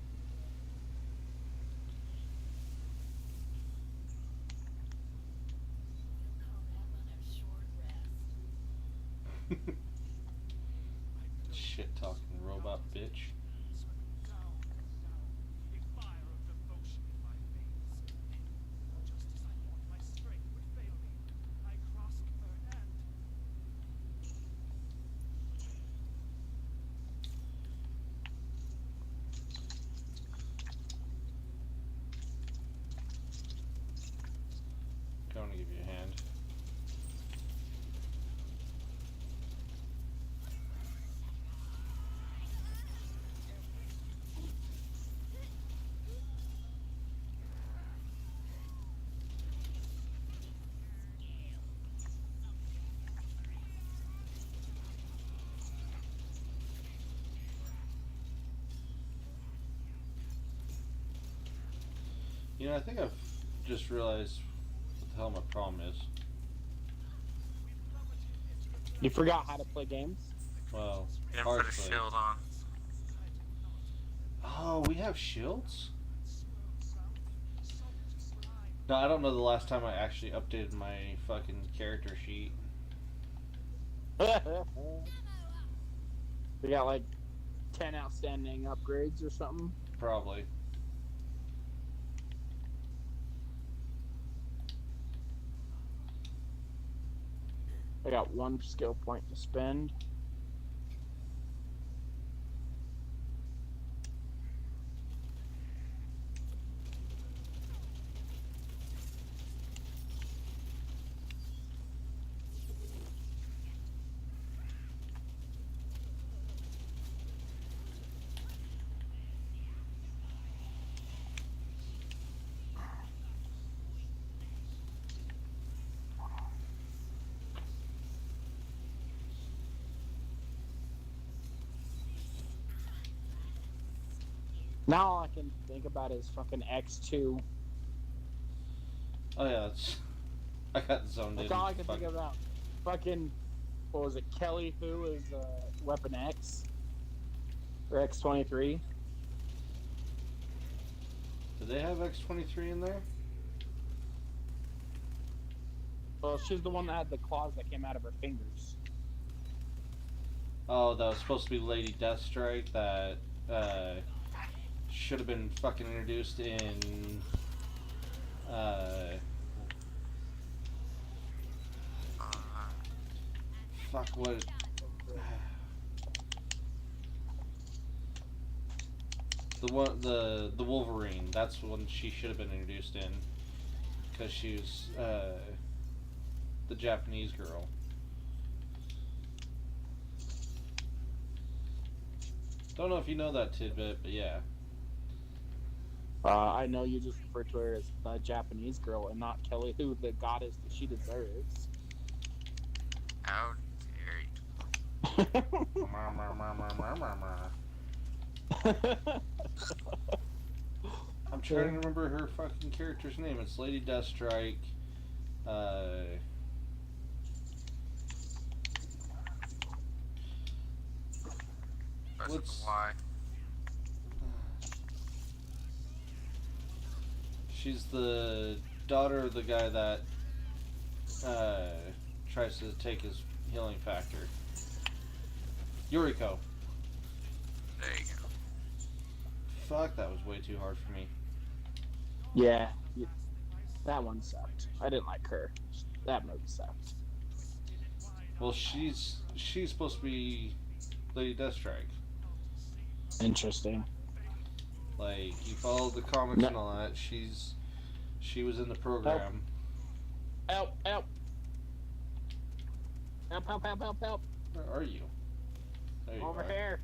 Shit talking robot bitch. Going to give you a hand. You know, I think I've just realized what the hell my problem is. You forgot how to play games? Well, You didn't hard put a play. shield on. Oh, we have shields? No, I don't know the last time I actually updated my fucking character sheet. We got like 10 outstanding upgrades or something. Probably. I got 1 skill point to spend. Now all I can think about is fucking X2. Oh yeah, that's. I got zoned That's in. all I can Fuck. think about. Fucking, what was it? Kelly, who is Weapon X or X-23? Do they have X-23 in there? Well, she's the one that had the claws that came out of her fingers. Oh, that was supposed to be Lady Deathstrike that should have been fucking introduced in uh, fuck what the Wolverine. That's when she should have been introduced in, because she was the Japanese girl. Don't know if you know that tidbit, but yeah. I know you just referred to her as the Japanese girl and not Kelly, who the goddess that she deserves. How dare you? I'm trying to remember her fucking character's name. It's Lady Deathstrike. What's Why? She's the daughter of the guy that tries to take his healing factor. Yuriko. There you go. Fuck, that was way too hard for me. Yeah, that one sucked. I didn't like her. That movie sucked. Well, she's supposed to be Lady Deathstrike. Interesting. Like, you follow the comics and all that. She was in the program. Help! Help! Help! Help! Help! Help! Help! Where are you? There you Over are. here.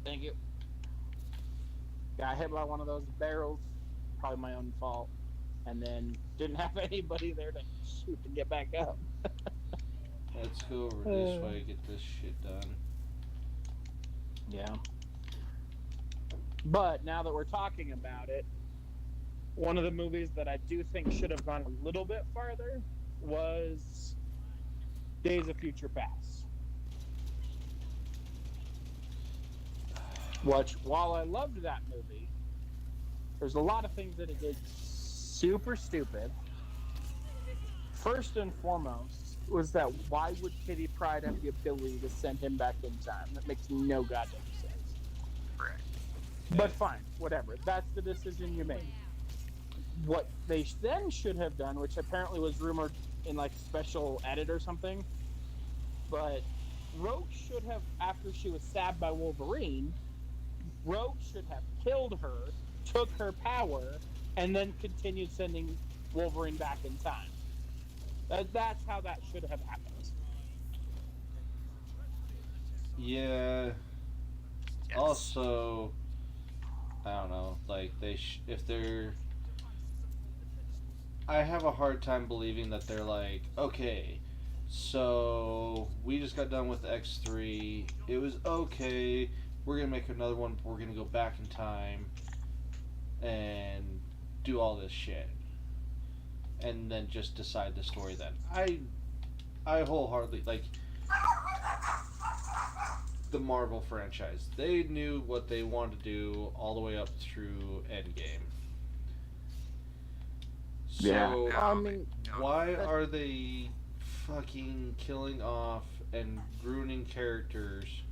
Thank you. Got hit by one of those barrels. Probably my own fault. And then didn't have anybody there to shoot to get back up. Let's go over this way, get this shit done. Yeah. But now that we're talking about it, one of the movies that I do think should have gone a little bit farther was Days of Future Past. Which, while I loved that movie, there's a lot of things that it did super stupid. First and foremost was that why would Kitty Pryde have the ability to send him back in time? That makes no goddamn sense. Correct. But fine, whatever. That's the decision you made. What they then should have done, which apparently was rumored in like special edit or something, but Rogue should have, after she was stabbed by Wolverine, Rogue should have killed her, took her power, and then continued sending Wolverine back in time. That's how that should have happened. Yeah. Yes. Also, I don't know. Like if they're, I have a hard time believing that they're like, okay, so we just got done with X3. It was okay. We're gonna make another one. We're gonna go back in time and do all this shit, and then just decide the story. Then I wholeheartedly like the Marvel franchise. They knew what they wanted to do all the way up through Endgame. So Yeah. I mean, why are they fucking killing off and ruining characters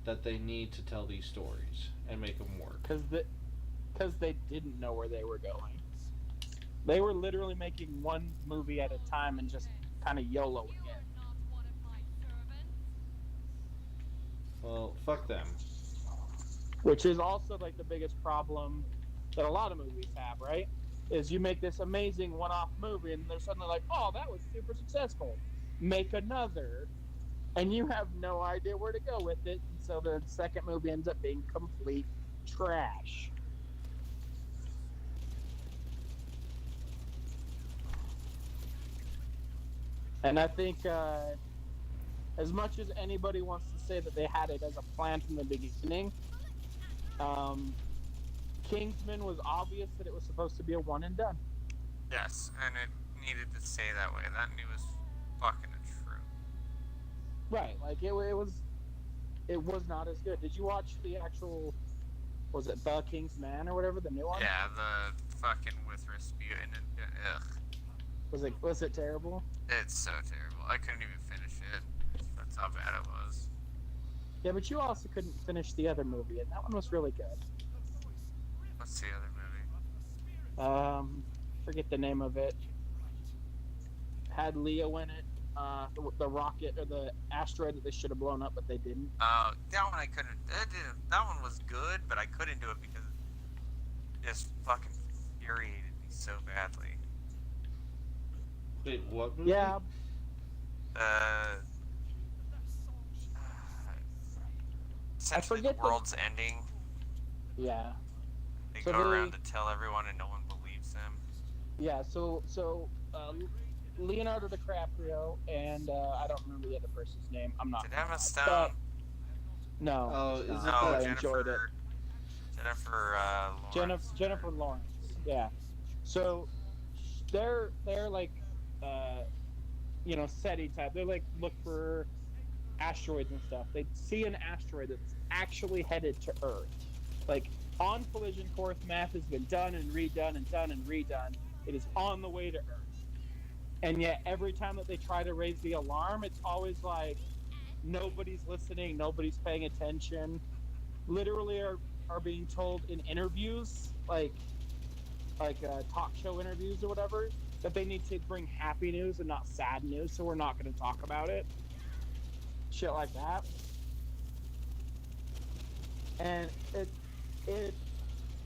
that they need to tell these stories and make them work? Because they didn't know where they were going. They were literally making one movie at a time and just kind of YOLOing it. Well, fuck them. Which is also like the biggest problem that a lot of movies have, right? Is you make this amazing one-off movie and they're suddenly like, oh, that was super successful. Make another. And you have no idea where to go with it. And so the second movie ends up being complete trash. And I think as much as anybody wants to say that they had it as a plan from the beginning, Kingsman was obvious that it was supposed to be a one and done. Yes, and it needed to stay that way. That was fucking true. Right, like it was it was not as good. Did you watch the actual? Was it The King's Man or whatever the new one? Yeah, the fucking with Rasputin and ugh, Was it terrible? it's so terrible. I couldn't even finish it. That's how bad it was. Yeah, but you also couldn't finish the other movie, and that one was really good. What's the other movie? Forget the name of it. Had Leo in it. The rocket or the asteroid that they should have blown up, but they didn't. That one I couldn't. That one was good, but I couldn't do it because it just fucking infuriated me so badly. Wait, what movie? Yeah. Essentially, forget the the- world's ending. Yeah. They So go they- around to tell everyone, and no one believes them. Yeah. So Leonardo DiCaprio and I don't remember the other person's name. I'm not. Did Emma but- Stone? No. Oh, is it No, I that- enjoyed it. Jennifer Lawrence. Jennifer Lawrence. Yeah. So they're like SETI type. They're like look for asteroids and stuff. They see an asteroid that's actually headed to Earth. Like on collision course, math has been done and redone and done and redone. It is on the way to Earth. And yet every time that they try to raise the alarm, it's always like nobody's listening, nobody's paying attention. Literally are being told in interviews, like talk show interviews or whatever, that they need to bring happy news and not sad news, so we're not going to talk about it. Shit like that. And it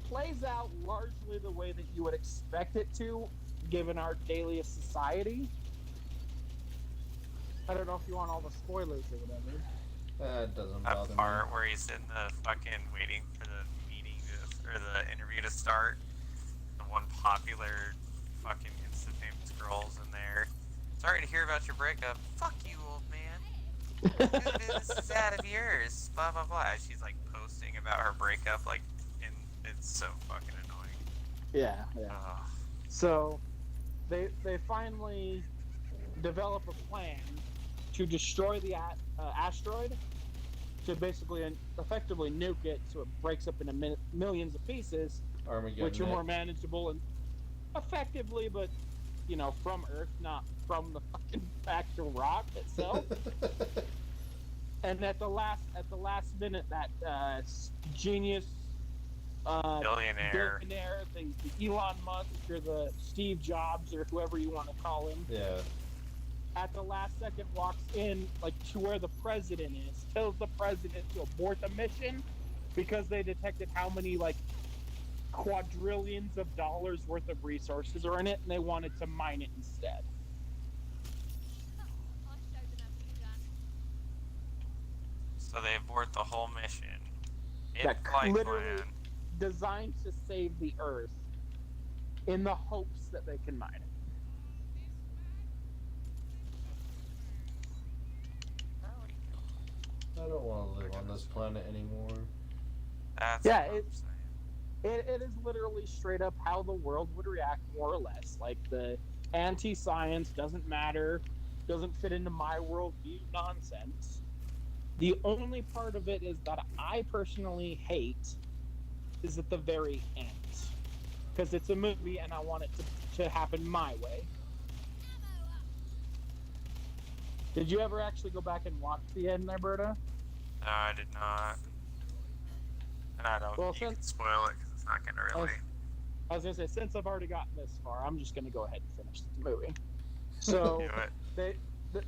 plays out largely the way that you would expect it to, given our daily society. I don't know if you want all the spoilers or whatever. That doesn't bother That part where he's in the fucking waiting for the meeting or the interview to start. The one popular fucking instant famous girl's in there. Sorry to hear about your breakup. Fuck you, old man. This is out of yours. Blah blah blah. She's like posting about her breakup, like, and it's so fucking annoying. Yeah. Ugh. So they finally develop a plan to destroy the asteroid, to basically and effectively nuke it so it breaks up into millions of pieces, Armageddon. which are more manageable and effectively, but from Earth, not from the fucking actual rock itself. And at the last minute, that genius Billionaire. the Elon Musk or the Steve Jobs or whoever you want to call him, Yeah. at the last second walks in like to where the president is, tells the president to abort the mission because they detected how many like quadrillions of dollars worth of resources are in it, and they wanted to mine it instead. So they abort the whole mission. That Flight literally plan. designed to save the Earth in the hopes that they can mine it. I don't want to live on this planet anymore. That's Yeah, what I'm it's- saying. It is literally straight up how the world would react, more or less. Like the anti-science doesn't matter, doesn't fit into my worldview nonsense. The only part of it is that I personally hate is at the very end, because it's a movie and I want it to happen my way. Did you ever actually go back and watch the end, Alberta? No, I did not. And I don't. Well, you can since- spoil it because it's not gonna really. I was gonna say, since I've already gotten this far, I'm just gonna go ahead and finish the movie. So Do it.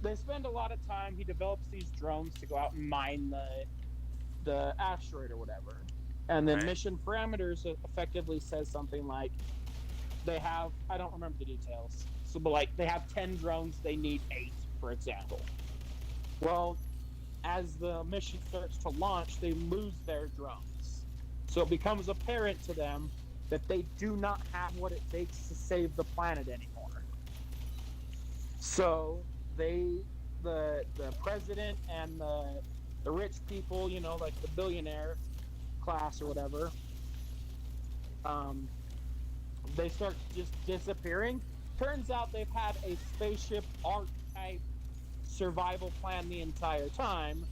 they spend a lot of time. He develops these drones to go out and mine the asteroid or whatever, and then Right. mission parameters effectively says something like they have, I don't remember the details. So, but like they have 10 drones, they need 8, for example. Well, as the mission starts to launch, they lose their drones. So it becomes apparent to them that they do not have what it takes to save the planet anymore. So the president and the rich people, like the billionaire class or whatever, they start just disappearing. Turns out they've had a spaceship arc type survival plan the entire time,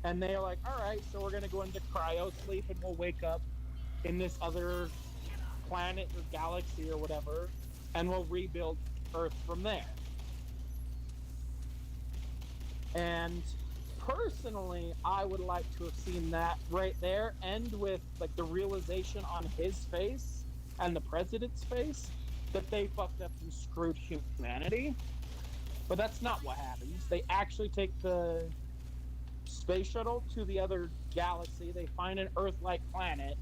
And they're like, all right, so we're gonna go into cryo sleep, and we'll wake up in this other planet or galaxy or whatever, and we'll rebuild Earth from there. And personally, I would like to have seen that right there end with like the realization on his face and the president's face that they fucked up and screwed humanity. But that's not what happens. They actually take the space shuttle to the other galaxy. They find an Earth-like planet,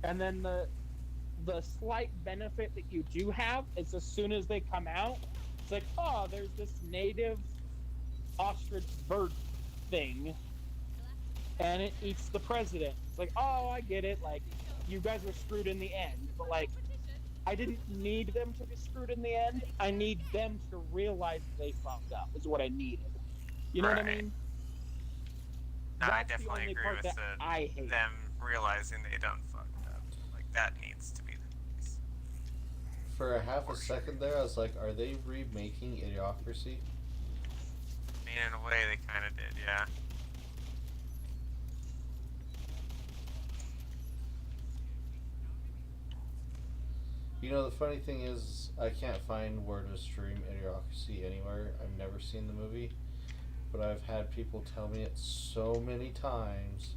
and then the slight benefit that you do have is as soon as they come out, it's like, oh, there's this native ostrich bird thing, and it eats the president. It's like, oh, I get it. Like, you guys were screwed in the end, but like, I didn't need them to be screwed in the end. I need them to realize they fucked up. Is what I needed. You know what I mean? No, I That's the definitely only agree part with that I hate. them realizing they done fucked up. Like, that needs to be the case. For a half a second there, I was like, are they remaking Idiocracy? I mean, in a way, they kind of did, yeah. You know, the funny thing is, I can't find where to stream Idiocracy anywhere. I've never seen the movie, but I've had people tell me it so many times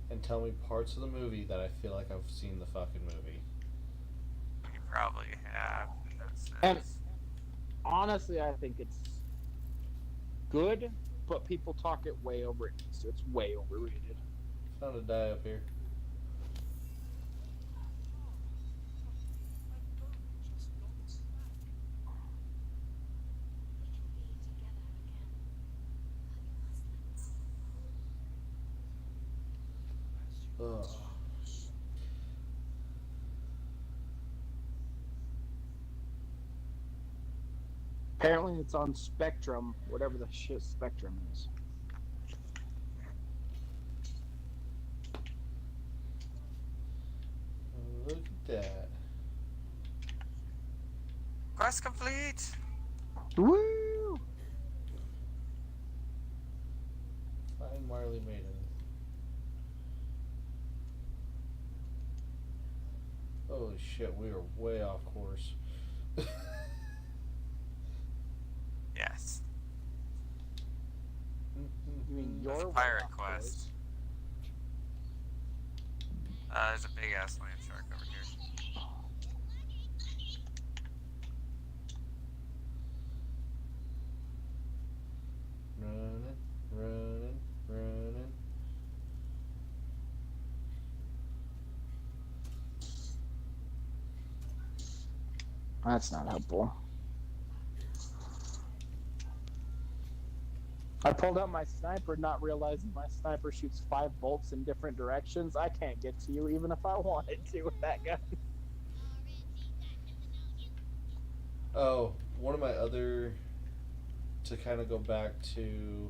and tell me parts of the movie that I feel like I've seen the fucking movie. You probably have, in that sense. And honestly, I think it's good, but people talk it way over it, so it's way overrated. Found a die up here. Ugh. Apparently, it's on Spectrum, whatever the shit Spectrum is. Look at that. Quest complete! Woo! Find Marley Maiden. Holy shit, we are way off course. Yes. You mean That's your a pirate way off quest. course. There's a big ass land shark over here. Running, running, running. That's not helpful. I pulled out my sniper, not realizing my sniper shoots 5 bolts in different directions. I can't get to you even if I wanted to with that gun. Oh, one of my other, to kind of go back to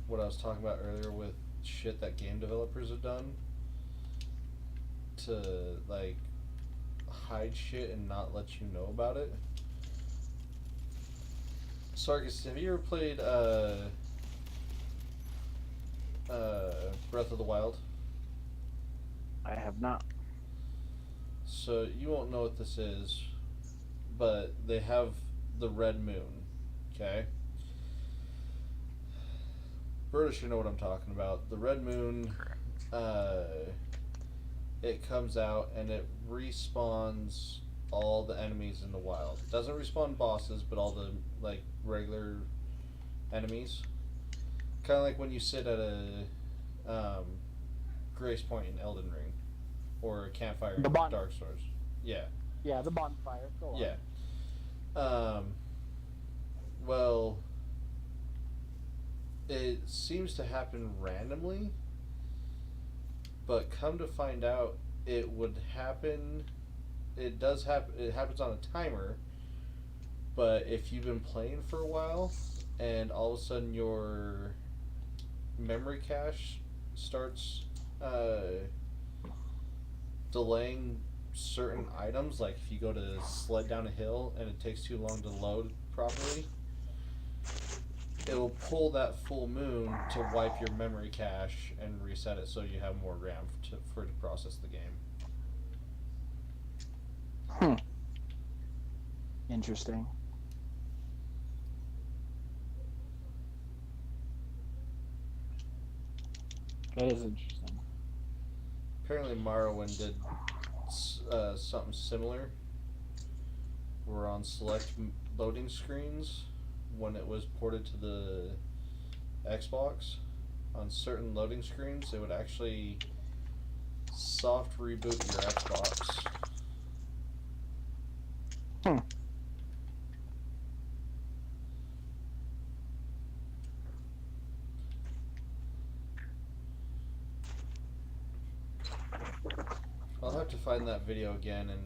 what I was talking about earlier with shit that game developers have done to like hide shit and not let you know about it. Sarkis, have you ever played Breath of the Wild? I have not. So you won't know what this is, but they have the red moon, okay? British, you know what I'm talking about. The red moon, Correct. it comes out and it respawns all the enemies in the wild. It doesn't respawn bosses, but all the like regular enemies. Kind of like when you sit at a Grace Point in Elden Ring, or a campfire in Dark Souls. Yeah. Yeah, the bonfire. Go on. Yeah. Well, it seems to happen randomly, but come to find out, it would happen. It does happen. It happens on a timer, but if you've been playing for a while, and all of a sudden your memory cache starts delaying certain items, like if you go to sled down a hill and it takes too long to load properly, it'll pull that full moon to wipe your memory cache and reset it so you have more RAM for to process the game. Hmm. Interesting. That is interesting. Apparently, Morrowind did something similar. Where on select loading screens, when it was ported to the Xbox, on certain loading screens, it would actually soft reboot your Xbox. Hmm. I'll have to find that video again and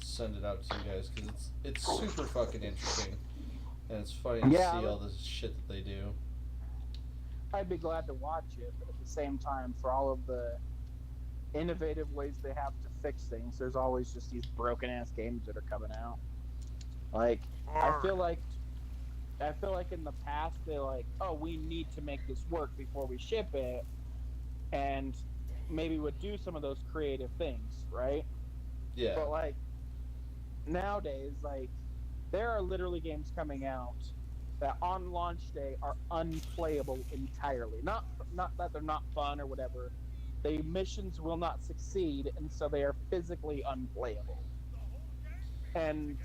send it out to you guys because it's super fucking interesting, and it's funny to Yeah, see all this shit that they do. I'd be glad to watch it, but at the same time, for all of the innovative ways they have to fix things, there's always just these broken ass games that are coming out. Like, I feel like I feel like in the past they're like, oh, we need to make this work before we ship it, and maybe would do some of those creative things, right? Yeah, But like nowadays, like there are literally games coming out that on launch day are unplayable entirely. Not that they're not fun or whatever. The missions will not succeed, and so they are physically unplayable. And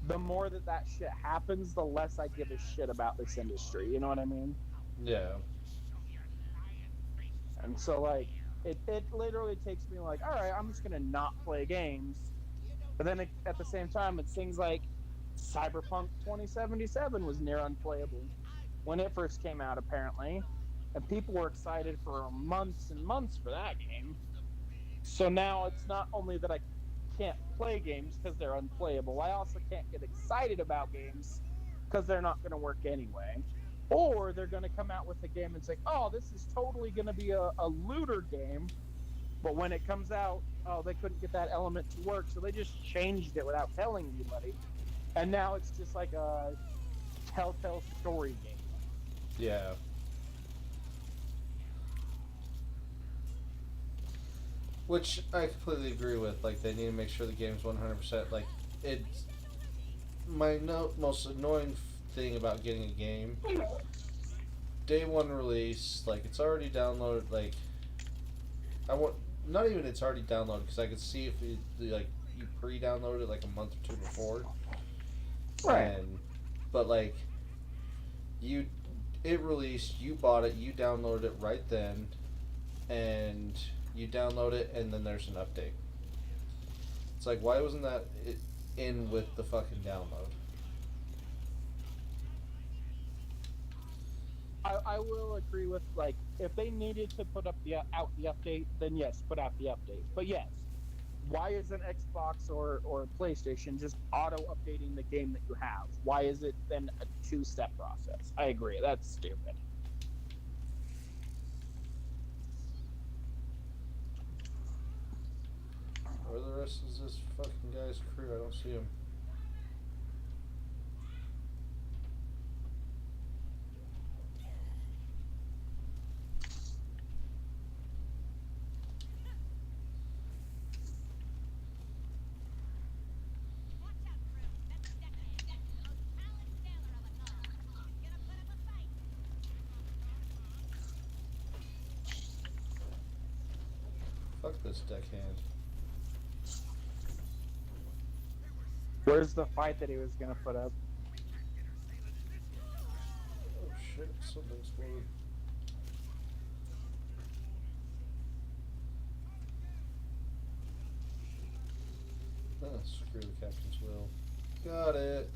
the more that that shit happens, the less I give a shit about this industry. You know what I mean? yeah, And so like it literally takes me like, all right, I'm just gonna not play games. But then at the same time, it's things like Cyberpunk 2077 was near unplayable when it first came out, apparently, and people were excited for months and months for that game. So now it's not only that I can't play games because they're unplayable, I also can't get excited about games because they're not going to work anyway. Or they're going to come out with a game and say, oh, this is totally going to be a looter game. But when it comes out, oh, they couldn't get that element to work. So they just changed it without telling anybody. And now it's just like a telltale story game. yeah. Which I completely agree with. Like, they need to make sure the game's 100%. Like, it's my most annoying thing about getting a game. Day one release, like, it's already downloaded. Like, I want not even it's already downloaded because I could see if like you pre-downloaded it like a month or two before. Right. And but like you, it released, you bought it, you downloaded it right then, and you download it, and then there's an update. It's like, why wasn't that in with the fucking download? I will agree with like if they needed to put up the out the update, then yes, put out the update. But yes, why is an Xbox or PlayStation just auto updating the game that you have? Why is it then a two-step process? I agree, that's stupid. Where the rest is this fucking guy's crew? I don't see him. Fuck this deckhand. Where's the fight that he was gonna put up? Oh shit, something exploded. Ah, screw the captain's will. Got it.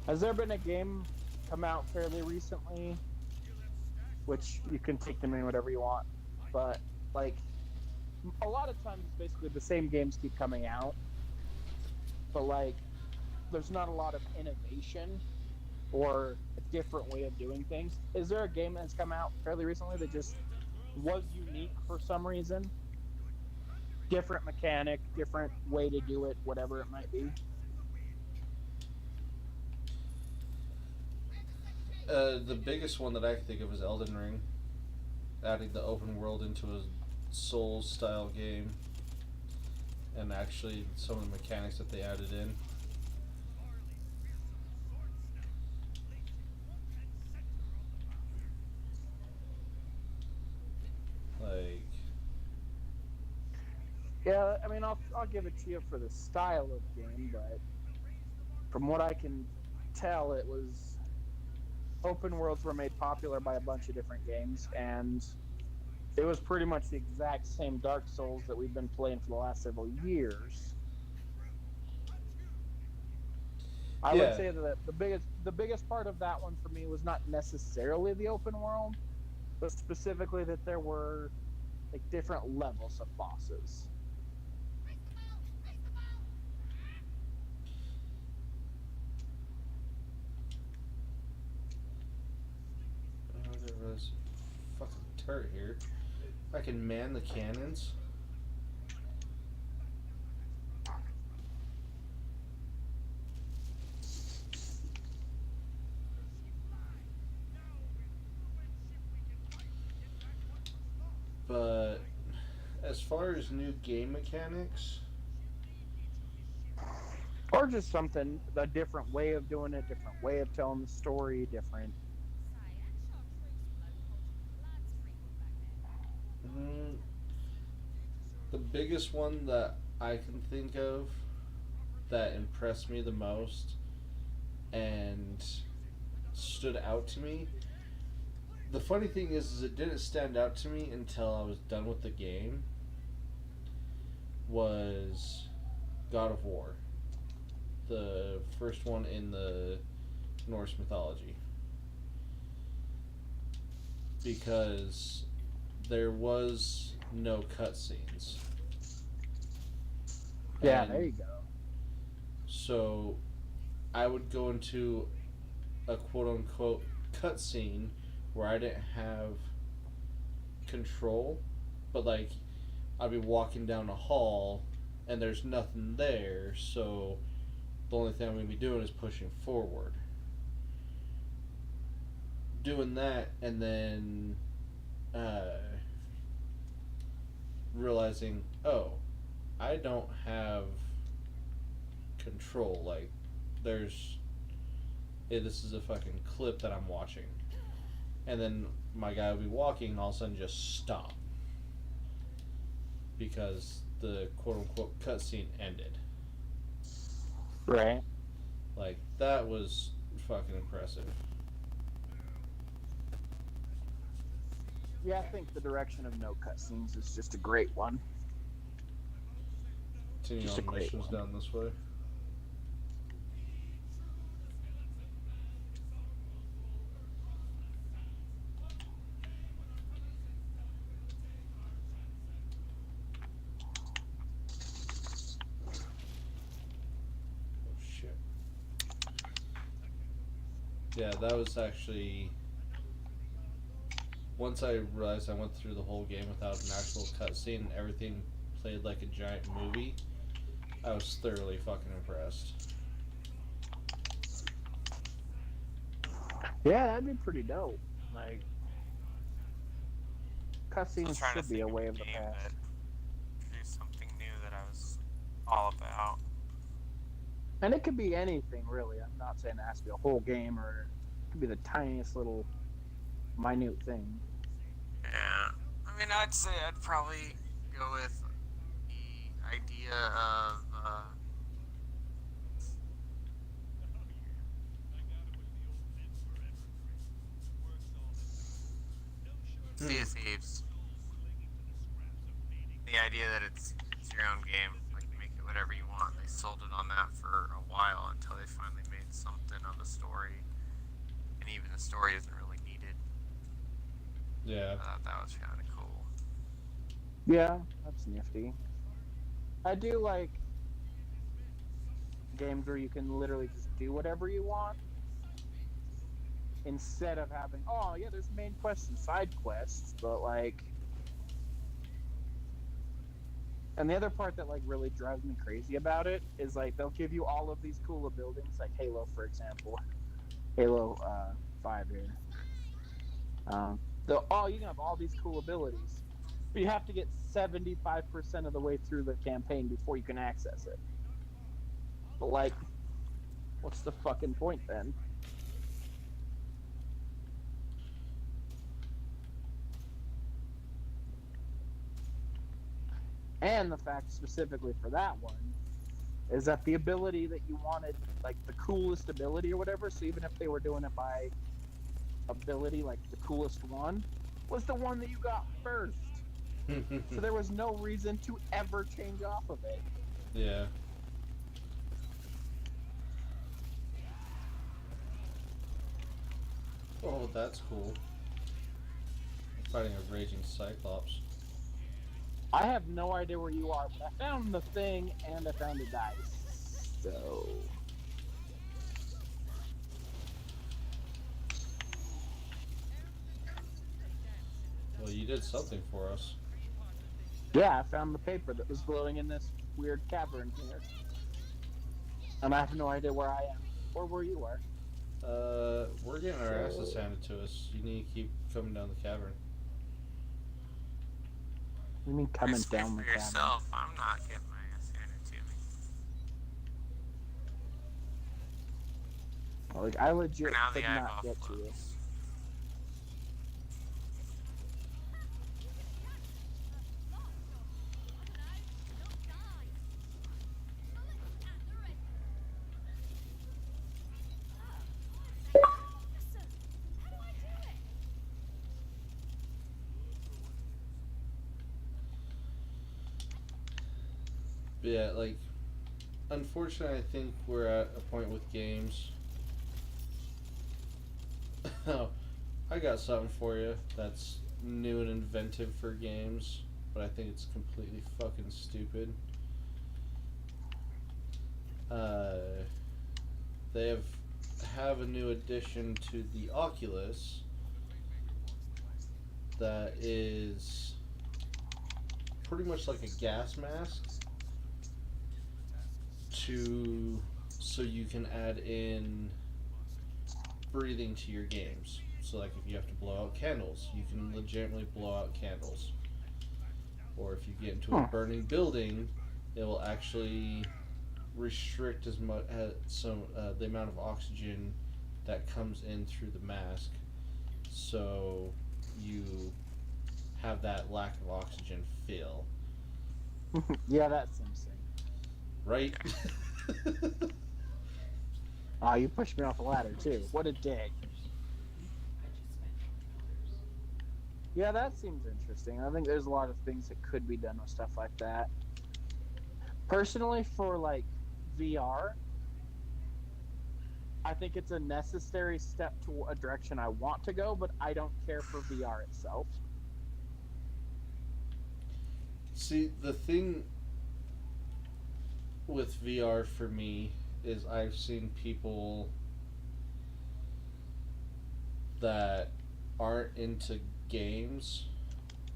Has there been a game come out fairly recently, which you can take them in whatever you want, but like a lot of times it's basically the same games keep coming out, but like there's not a lot of innovation. or a different way of doing things. Is there a game that's come out fairly recently that just was unique for some reason? Different mechanic, different way to do it, whatever it might be. The biggest one that I can think of is Elden Ring, adding the open world into a Souls style game, and actually some of the mechanics that they added in. Like, Yeah, I mean, I'll give it to you for the style of game, but from what I can tell, it was open worlds were made popular by a bunch of different games, and it was pretty much the exact same Dark Souls that we've been playing for the last several years. I would yeah, say that the biggest part of that one for me was not necessarily the open world, but specifically that there were like different levels of bosses. there was a fucking turret here. I can man the cannons. But as far as new game mechanics, Or just something, a different way of doing it, different way of telling the story, different. mm, the biggest one that I can think of that impressed me the most and stood out to me. The funny thing is it didn't stand out to me until I was done with the game. Was God of War, the first one in the Norse mythology, because there was no cutscenes. Yeah, there And you go. so I would go into a quote unquote cutscene where I didn't have control, but like I'd be walking down a hall and there's nothing there, so the only thing I'm going to be doing is pushing forward. Doing that and then uh, realizing, oh, I don't have control. Like, there's. Hey, this is a fucking clip that I'm watching. And then my guy will be walking and all of a sudden just stop. Because the quote unquote cutscene ended. Right. Like, that was fucking impressive. Yeah, I think the direction of no cutscenes is just a great one. Continuing Just a on great missions one. down this way. Oh shit. Yeah, that was actually. Once I realized I went through the whole game without an actual cutscene and everything played like a giant movie, I was thoroughly fucking impressed. Yeah, that'd be pretty dope. Like, Still cutscenes trying to should be a think of way a of the game that past. introduced something new that I was all about. And it could be anything, really. I'm not saying it has to be a whole game, or it could be the tiniest little minute thing. Yeah. I mean, I'd say I'd probably go with the idea of Sea Hmm. of Thieves. The idea that it's your own game, like you make it whatever you want. They sold it on that for a while until they finally made something of a story, and even the story isn't really needed. Yeah. I thought that was kind of cool. Yeah, that's nifty. I do like games where you can literally just do whatever you want. instead of having, oh yeah, there's main quests and side quests, but like, and the other part that like really drives me crazy about it is like they'll give you all of these cool buildings, like Halo, for example, Halo 5 here. Oh, you can have all these cool abilities, but you have to get 75% of the way through the campaign before you can access it. But like, what's the fucking point then? And the fact specifically for that one is that the ability that you wanted, like the coolest ability or whatever, so even if they were doing it by ability, like the coolest one, was the one that you got first. So there was no reason to ever change off of it. Yeah. Oh, that's cool. Fighting a raging cyclops. I have no idea where you are, but I found the thing and I found a dice. So Well, you did something for us. yeah, I found the paper that was glowing in this weird cavern here. And I have no idea where I am or where you are. We're getting our asses handed to us. You need to keep coming down the cavern. You mean coming Speak down the for cavern? yourself. I'm not getting my ass handed to me. Like I legit For now, could the not eyeball get to you. floats. But yeah, like, unfortunately, I think we're at a point with games. Oh, I got something for you that's new and inventive for games, but I think it's completely fucking stupid. They have a new addition to the Oculus that is pretty much like a gas mask so you can add in breathing to your games. So like if you have to blow out candles, you can legitimately blow out candles. Or if you get into a burning building, it will actually restrict as much the amount of oxygen that comes in through the mask, so you have that lack of oxygen feel. Yeah, that seems sick. Right? Oh, you pushed me off a ladder too. What a dick. Yeah, that seems interesting. I think there's a lot of things that could be done with stuff like that. Personally, for like VR, I think it's a necessary step to a direction I want to go, but I don't care for VR itself. See, the thing with VR for me is I've seen people that aren't into games,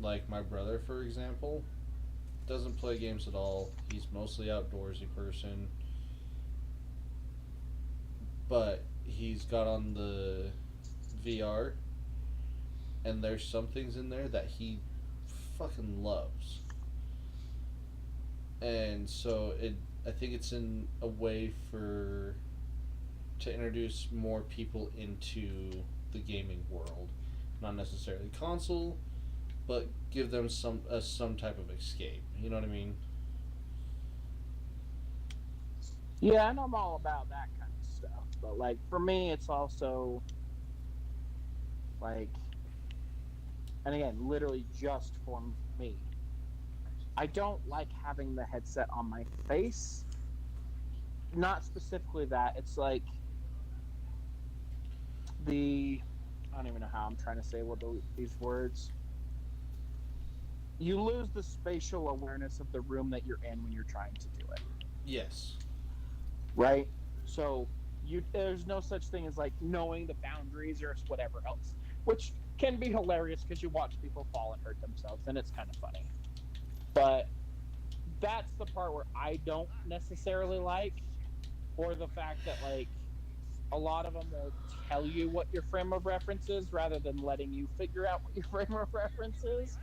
like my brother, for example, doesn't play games at all. He's mostly outdoorsy person, but he's got on the VR, and there's some things in there that he fucking loves. And so I think it's in a way to introduce more people into the gaming world, not necessarily console, but give them some type of escape. You know what I mean? Yeah, and I'm all about that kind of stuff. But like for me, it's also like, and again, literally just for me. I don't like having the headset on my face. Not specifically that. It's like I don't even know how I'm trying to say these words. You lose the spatial awareness of the room that you're in when you're trying to do it. Yes. Right? So there's no such thing as like knowing the boundaries or whatever else, which can be hilarious because you watch people fall and hurt themselves, and it's kind of funny. But that's the part where I don't necessarily like, or the fact that like a lot of them will tell you what your frame of reference is rather than letting you figure out what your frame of reference is.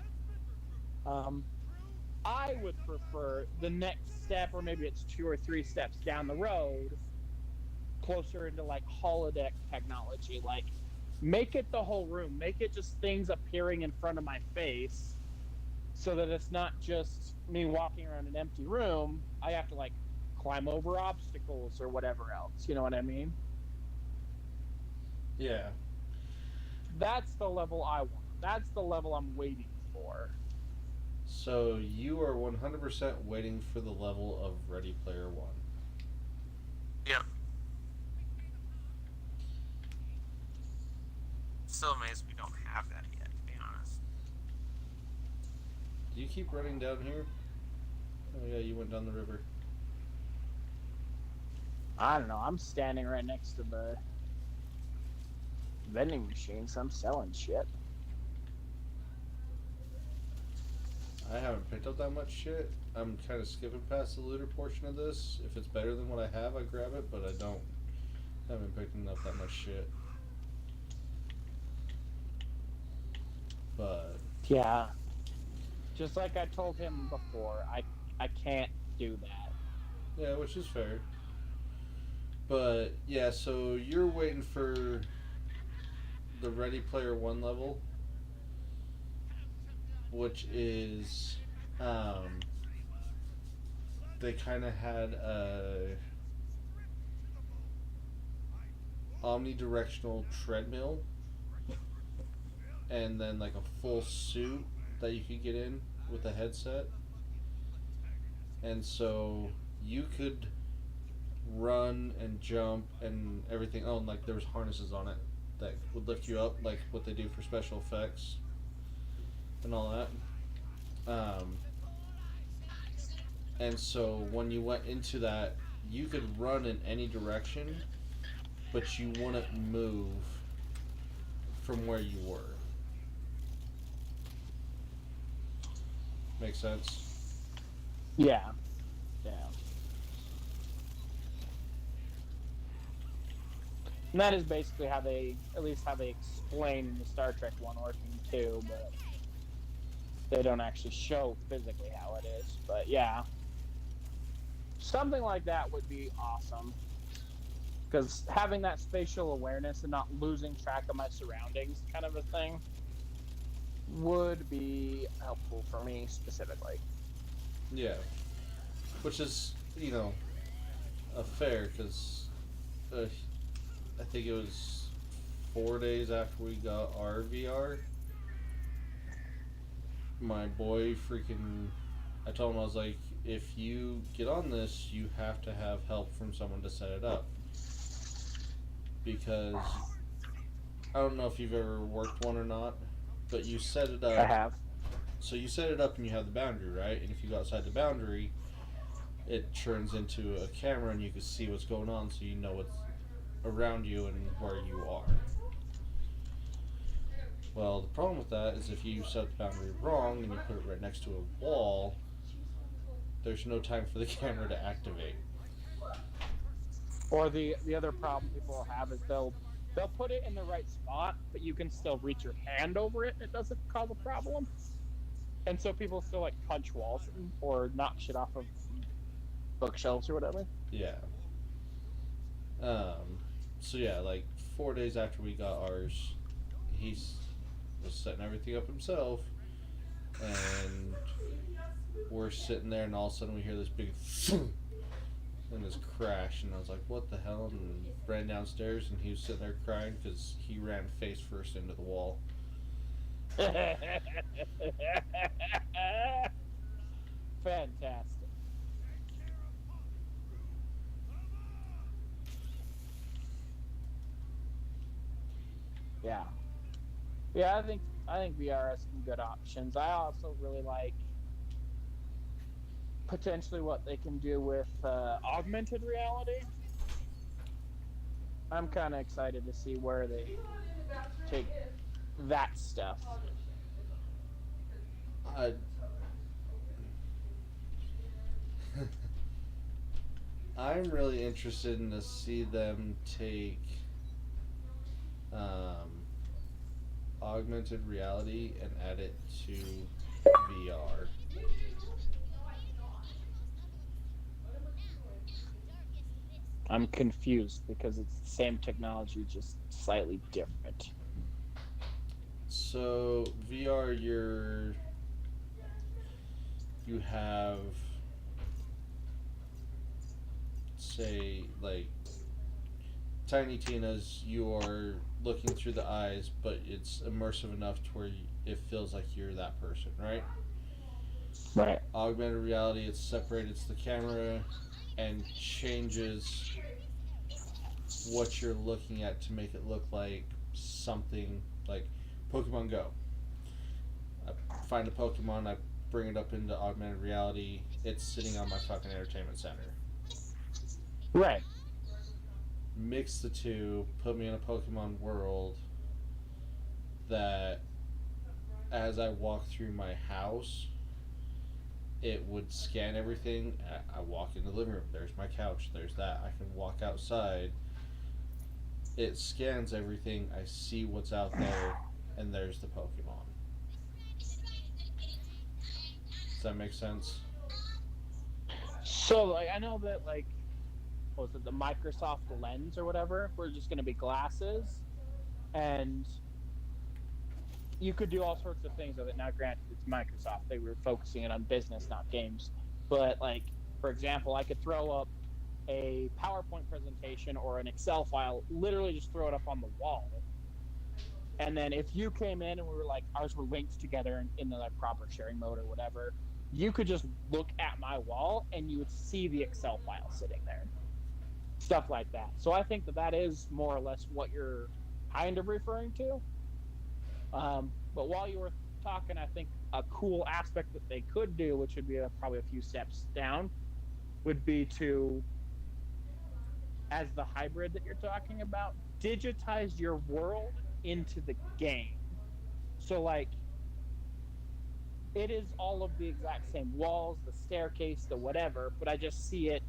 Um, I would prefer the next step, or maybe it's 2 or 3 steps down the road, closer into like holodeck technology. Like, make it the whole room, make it just things appearing in front of my face, so that it's not just me walking around an empty room. I have to like climb over obstacles or whatever else. You know what I mean? Yeah. That's the level I want. That's the level I'm waiting for. So you are 100% waiting for the level of Ready Player One. Yep. Still amazed we don't have that yet, to be honest. Do you keep running down here? Oh yeah, you went down the river. I don't know. I'm standing right next to the vending machine, so I'm selling shit. I haven't picked up that much shit. I'm kind of skipping past the looter portion of this. If it's better than what I have, I grab it, but I haven't picked up that much shit. But Yeah. Just like I told him before, I can't do that. yeah, which is fair. But yeah, so you're waiting for the Ready Player One level, which is they kind of had a omnidirectional treadmill and then like a full suit that you could get in with a headset, and so you could run and jump and everything. Oh, and like there was harnesses on it that would lift you up, like what they do for special effects and all that. And so when you went into that, you could run in any direction, but you wouldn't move from where you were. Make sense? Yeah. Yeah. And that is basically how they, at least how they explain in the Star Trek one working too, but they don't actually show physically how it is. But yeah, something like that would be awesome. Because having that spatial awareness and not losing track of my surroundings, kind of a thing, would be helpful for me specifically. Yeah. Which is, a fair, because I think it was 4 days after we got our VR. My boy freaking. I told him, I was like, if you get on this, you have to have help from someone to set it up. Because I don't know if you've ever worked one or not, but you set it up. I have. So you set it up and you have the boundary, right? And if you go outside the boundary, it turns into a camera and you can see what's going on, so you know what's around you and where you are. Well, the problem with that is if you set the boundary wrong and you put it right next to a wall, there's no time for the camera to activate. Or the other problem people will have is they'll put it in the right spot, but you can still reach your hand over it and it doesn't cause a problem. And so people still like punch walls or knock shit off of bookshelves or whatever. Yeah. So yeah, like 4 days after we got ours, he was setting everything up himself, and we're sitting there, and all of a sudden we hear this big and this crash, and I was like, "What the hell?" And ran downstairs, and he was sitting there crying because he ran face first into the wall. Fantastic. Yeah. Yeah, I think VR has some good options. I also really like potentially what they can do with augmented reality. I'm kind of excited to see where they take that stuff. I I'm really interested in to see them take um, augmented reality and add it to VR. I'm confused because it's the same technology, just slightly different. So VR, you have, say, like Tiny Tina's. You are looking through the eyes, but it's immersive enough to where it feels like you're that person, right? Right. Augmented reality, it's separates the camera and changes what you're looking at to make it look like something like Pokemon Go. I find a Pokemon, I bring it up into augmented reality. It's sitting on my fucking entertainment center. Right. Mix the two, put me in a Pokemon world that, as I walk through my house, it would scan everything. I walk in the living room. There's my couch. There's that. I can walk outside. It scans everything. I see what's out there, and there's the Pokemon. Does that make sense? So, like, I know that, like, what was it, the Microsoft Lens or whatever, were just going to be glasses, and you could do all sorts of things with it. Now, granted, it's Microsoft; they were focusing it on business, not games. But, like, for example, I could throw up a PowerPoint presentation or an Excel file, literally just throw it up on the wall. And then if you came in and we were like, ours were linked together in the like proper sharing mode or whatever, you could just look at my wall and you would see the Excel file sitting there. Stuff like that. So I think that that is more or less what you're kind of referring to. But while you were talking, I think a cool aspect that they could do, which would be probably a few steps down, would be to, as the hybrid that you're talking about, digitize your world into the game. So, like, it is all of the exact same walls, the staircase, the whatever, but I just see it.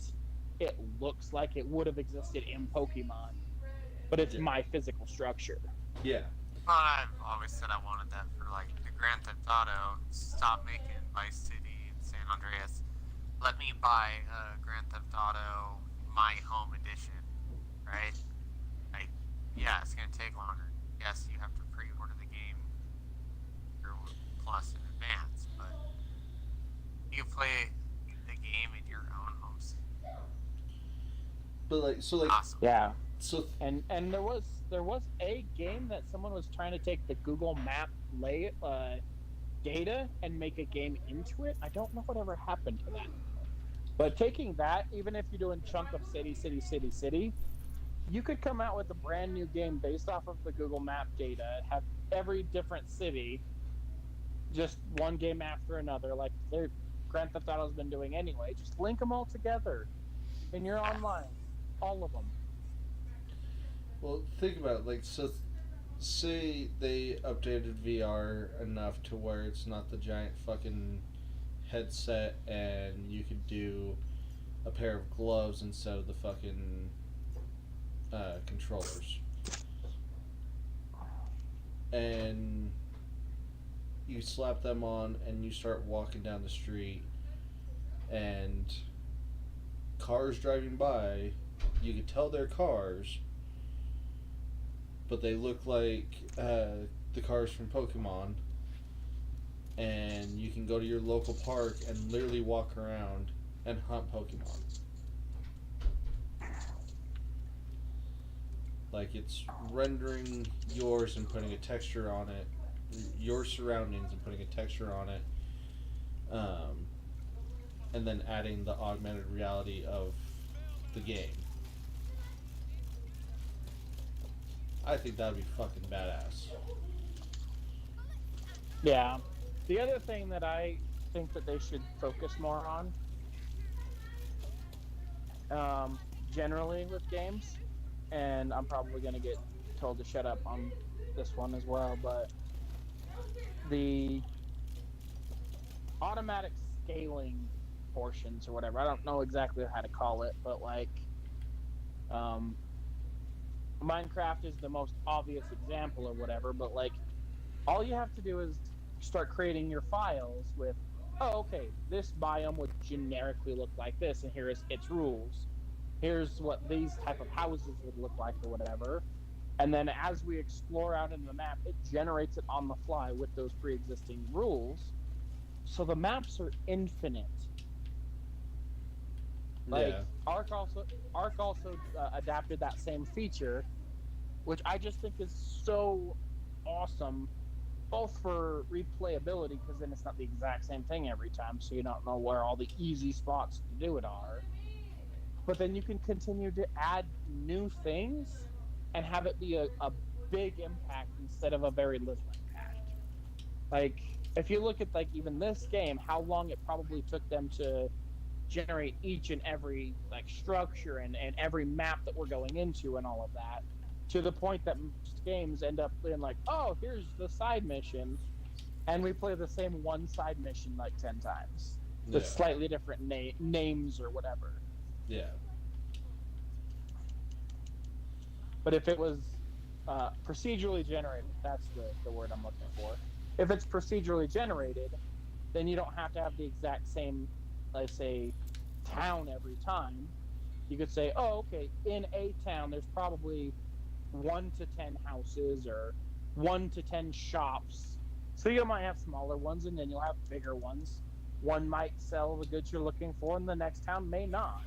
It looks like it would have existed in Pokemon, but it's Yeah. my physical structure. Yeah. Well, I've always said I wanted that for like the Grand Theft Auto. Stop making Vice City and San Andreas. Let me buy Grand Theft Auto My Home Edition, right? Like, yeah, it's gonna take longer. Yes, you have to pre-order the game plus in advance, but you play the game in your own home city. But Awesome. Yeah, so and there was a game that someone was trying to take the Google Map data and make a game into it. I don't know whatever happened to that. But taking that, even if you're doing chunk of city, city, city, city, you could come out with a brand new game based off of the Google Map data, have every different city, just one game after another, like their Grand Theft Auto's been doing anyway. Just link them all together in your Yeah. online, all of them. well, think about it. Like, so, say they updated VR enough to where it's not the giant fucking headset, and you could do a pair of gloves instead of the fucking controllers, and you slap them on, and you start walking down the street, and cars driving by, you could tell they're cars, but they look like the cars from Pokemon. And you can go to your local park and literally walk around and hunt Pokemon. Like, it's rendering yours and putting a texture on it, your surroundings and putting a texture on it, and then adding the augmented reality of the game. I think that'd be fucking badass. Yeah. The other thing that I think that they should focus more on, generally with games, and I'm probably gonna get told to shut up on this one as well, but the automatic scaling portions or whatever. I don't know exactly how to call it, but like um Minecraft is the most obvious example or whatever, but like all you have to do is start creating your files with, oh, okay, this biome would generically look like this, and here is its rules. Here's what these type of houses would look like or whatever. And then as we explore out in the map, it generates it on the fly with those pre-existing rules. So the maps are infinite. Like Yeah. Ark also adapted that same feature, which I just think is so awesome, both for replayability because then it's not the exact same thing every time, so you don't know where all the easy spots to do it are. But then you can continue to add new things and have it be a big impact instead of a very little impact. Like if you look at like even this game, how long it probably took them to generate each and every like structure and every map that we're going into and all of that, to the point that most games end up being like, oh, here's the side mission, and we play the same one side mission like 10 times with Yeah. slightly different names or whatever. Yeah. But if it was procedurally generated, that's the word I'm looking for. If it's procedurally generated, then you don't have to have the exact same, let's say, town every time. You could say, oh, okay, in a town, there's probably 1 to 10 houses or 1 to 10 shops. So you might have smaller ones and then you'll have bigger ones. One might sell the goods you're looking for, and the next town may not.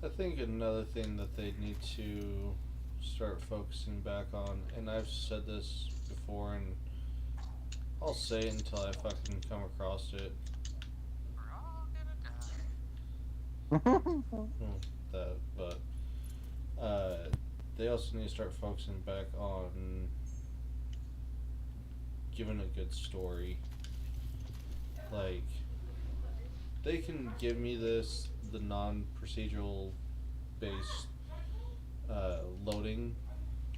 I think another thing that they need to start focusing back on, and I've said this before, and I'll say it until I fucking come across it. We're all gonna die. That, but they also need to start focusing back on giving a good story. Like they can give me the non-procedural based loading,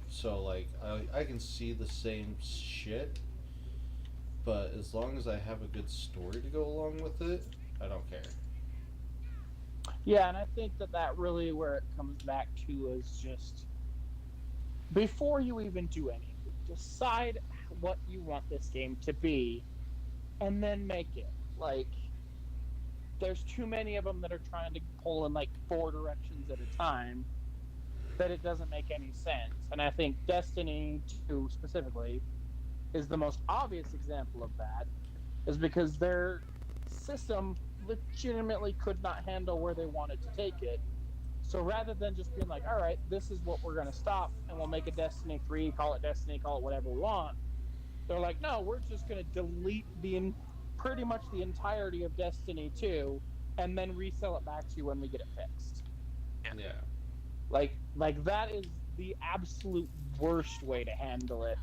so like I can see the same shit, but as long as I have a good story to go along with it, I don't care. Yeah, and I think that really where it comes back to is just before you even do anything, decide what you want this game to be and then make it. Like, there's too many of them that are trying to pull in like 4 directions at a time that it doesn't make any sense. And I think Destiny 2 specifically is the most obvious example of that, is because their system legitimately could not handle where they wanted to take it. So rather than just being like, all right, this is what we're going to stop and we'll make a Destiny 3, call it Destiny, call it whatever we want, they're like, no, we're just going to delete pretty much the entirety of Destiny 2 and then resell it back to you when we get it fixed. Yeah. Like that is the absolute worst way to handle it.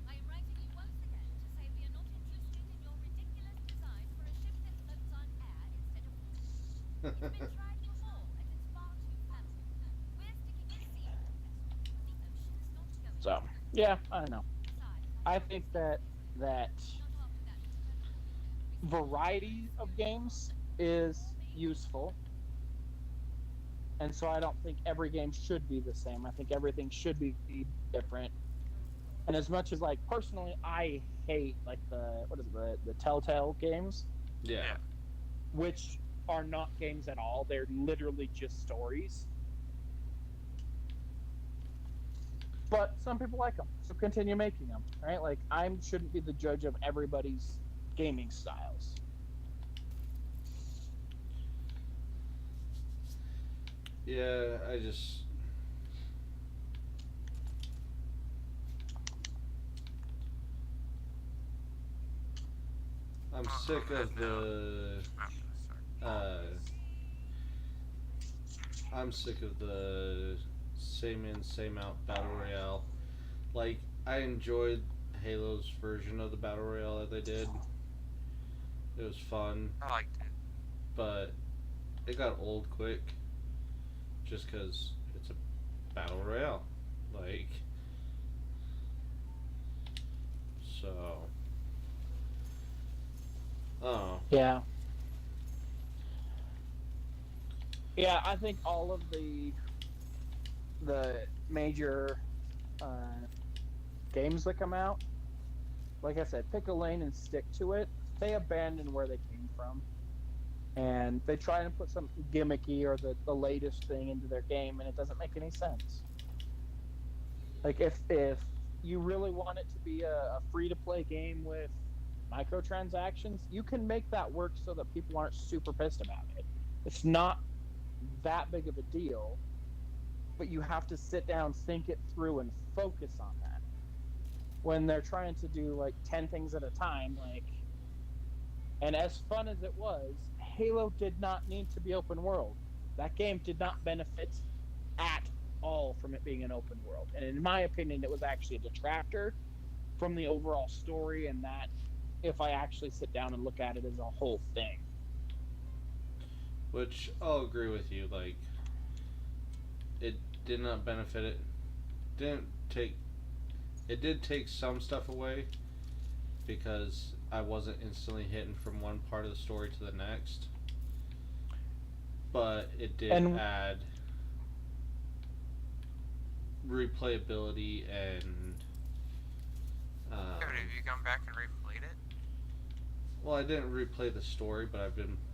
I am writing you once again to say we are not interested in your ridiculous design for a ship that floats on air instead of water. It's been tried before, and it's far too flammable. We're sticking with sea, Professor. The ocean's not going So, anywhere. yeah, I don't know. Besides, I think that not after that incredible variety of games is useful. And so I don't think every game should be the same. I think everything should be different. And as much as like personally I hate like the Telltale games, Yeah. which are not games at all. They're literally just stories. But some people like them, so continue making them, right? Like I shouldn't be the judge of everybody's gaming styles. Yeah, I just. I'm sick of the. I'm sick of the same in, same out battle royale. Like, I enjoyed Halo's version of the battle royale that they did. It was fun. I liked it. but it got old quick just because it's a battle royale. Like, so. Oh. Yeah. Yeah, I think all of the major uh, games that come out, like I said, pick a lane and stick to it. They abandon where they came from, and they try and put some gimmicky or the latest thing into their game, and it doesn't make any sense. Like if you really want it to be a free to play game with microtransactions, you can make that work so that people aren't super pissed about it. It's not that big of a deal, but you have to sit down, think it through, and focus on that. When they're trying to do like 10 things at a time, like, and as fun as it was, Halo did not need to be open world. That game did not benefit at all from it being an open world. And in my opinion, it was actually a detractor from the overall story, and that if I actually sit down and look at it as a whole thing. Which I'll agree with you. Like, it did not benefit it. Didn't take. It did take some stuff away because I wasn't instantly hitting from one part of the story to the next. But it did add replayability and. Yeah, but have you gone back and replayed it? Well, I didn't replay the story, but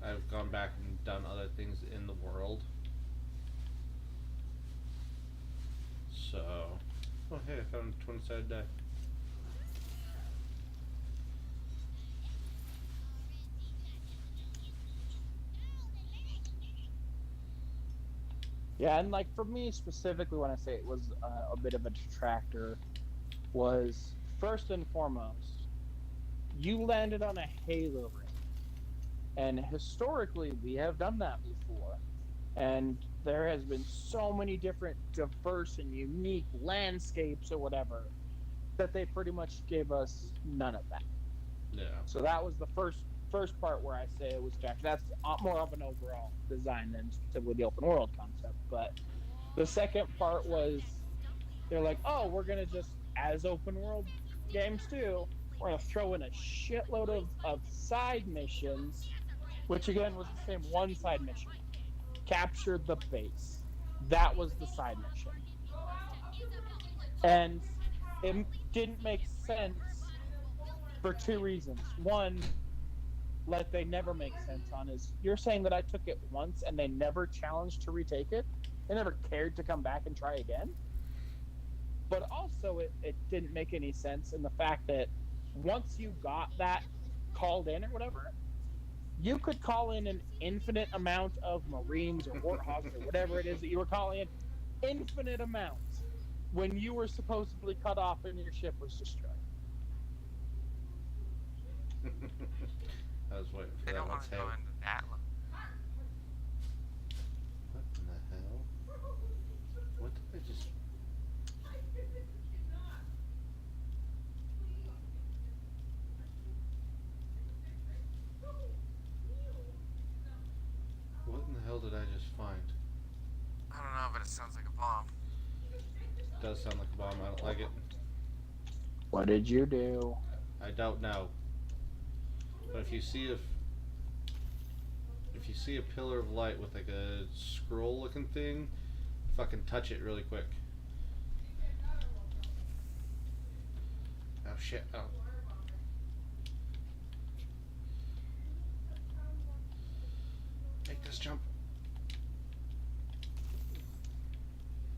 I've gone back and done other things in the world. So, oh hey, I found a 20-sided die. Yeah, and like for me specifically, when I say it was a bit of a detractor, was first and foremost, you landed on a Halo ring. And historically, we have done that before. And there has been so many different diverse and unique landscapes or whatever that they pretty much gave us none of that. Yeah. So that was the first part where I say it was Jack. That's more of an overall design than specifically the open world concept. But the second part was they're like, oh, we're gonna just, as open world games do, we're gonna throw in a shitload of side missions, which again was the same one side mission. Capture the base. That was the side mission. And it didn't make sense for two reasons. One, like they never make sense on, is you're saying that I took it once and they never challenged to retake it? They never cared to come back and try again? But also it didn't make any sense in the fact that once you got that called in or whatever, you could call in an infinite amount of Marines or Warthogs or whatever it is that you were calling in, infinite amounts, when you were supposedly cut off and your ship was destroyed. I was waiting for They that don't one want to to go into that one. What in the hell? What did I just... What in the hell did I just find? I don't know, but it sounds like a bomb. It does sound like a bomb. I don't like it. What did you do? I don't know. But if you see a pillar of light with like a scroll looking thing, fucking touch it really quick. Oh shit. Oh. Make this jump.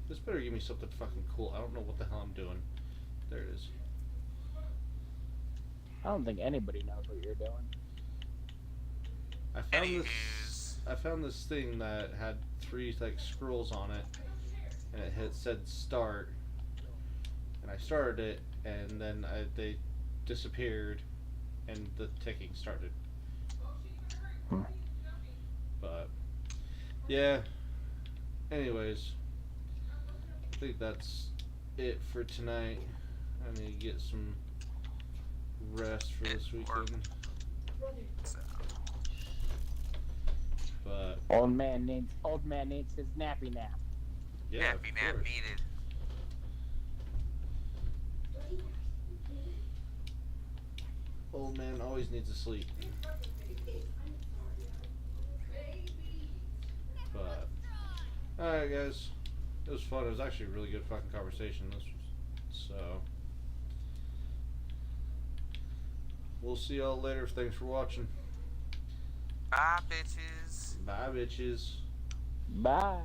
This better give me something fucking cool. I don't know what the hell I'm doing. There it is. I don't think anybody knows what you're doing. I found this thing that had 3 like scrolls on it, and it had said start, and I started it, and then they disappeared, and the ticking started. But yeah. Anyways, I think that's it for tonight. I need to get some rest for this weekend. So, But Old man needs his nappy nap. yeah, Nappy of nap course. needed. Old man always needs to sleep. But alright, guys, it was fun. It was actually a really good fucking conversation. So we'll see y'all later. Thanks for watching. Bye, bitches. Bye, bitches. Bye.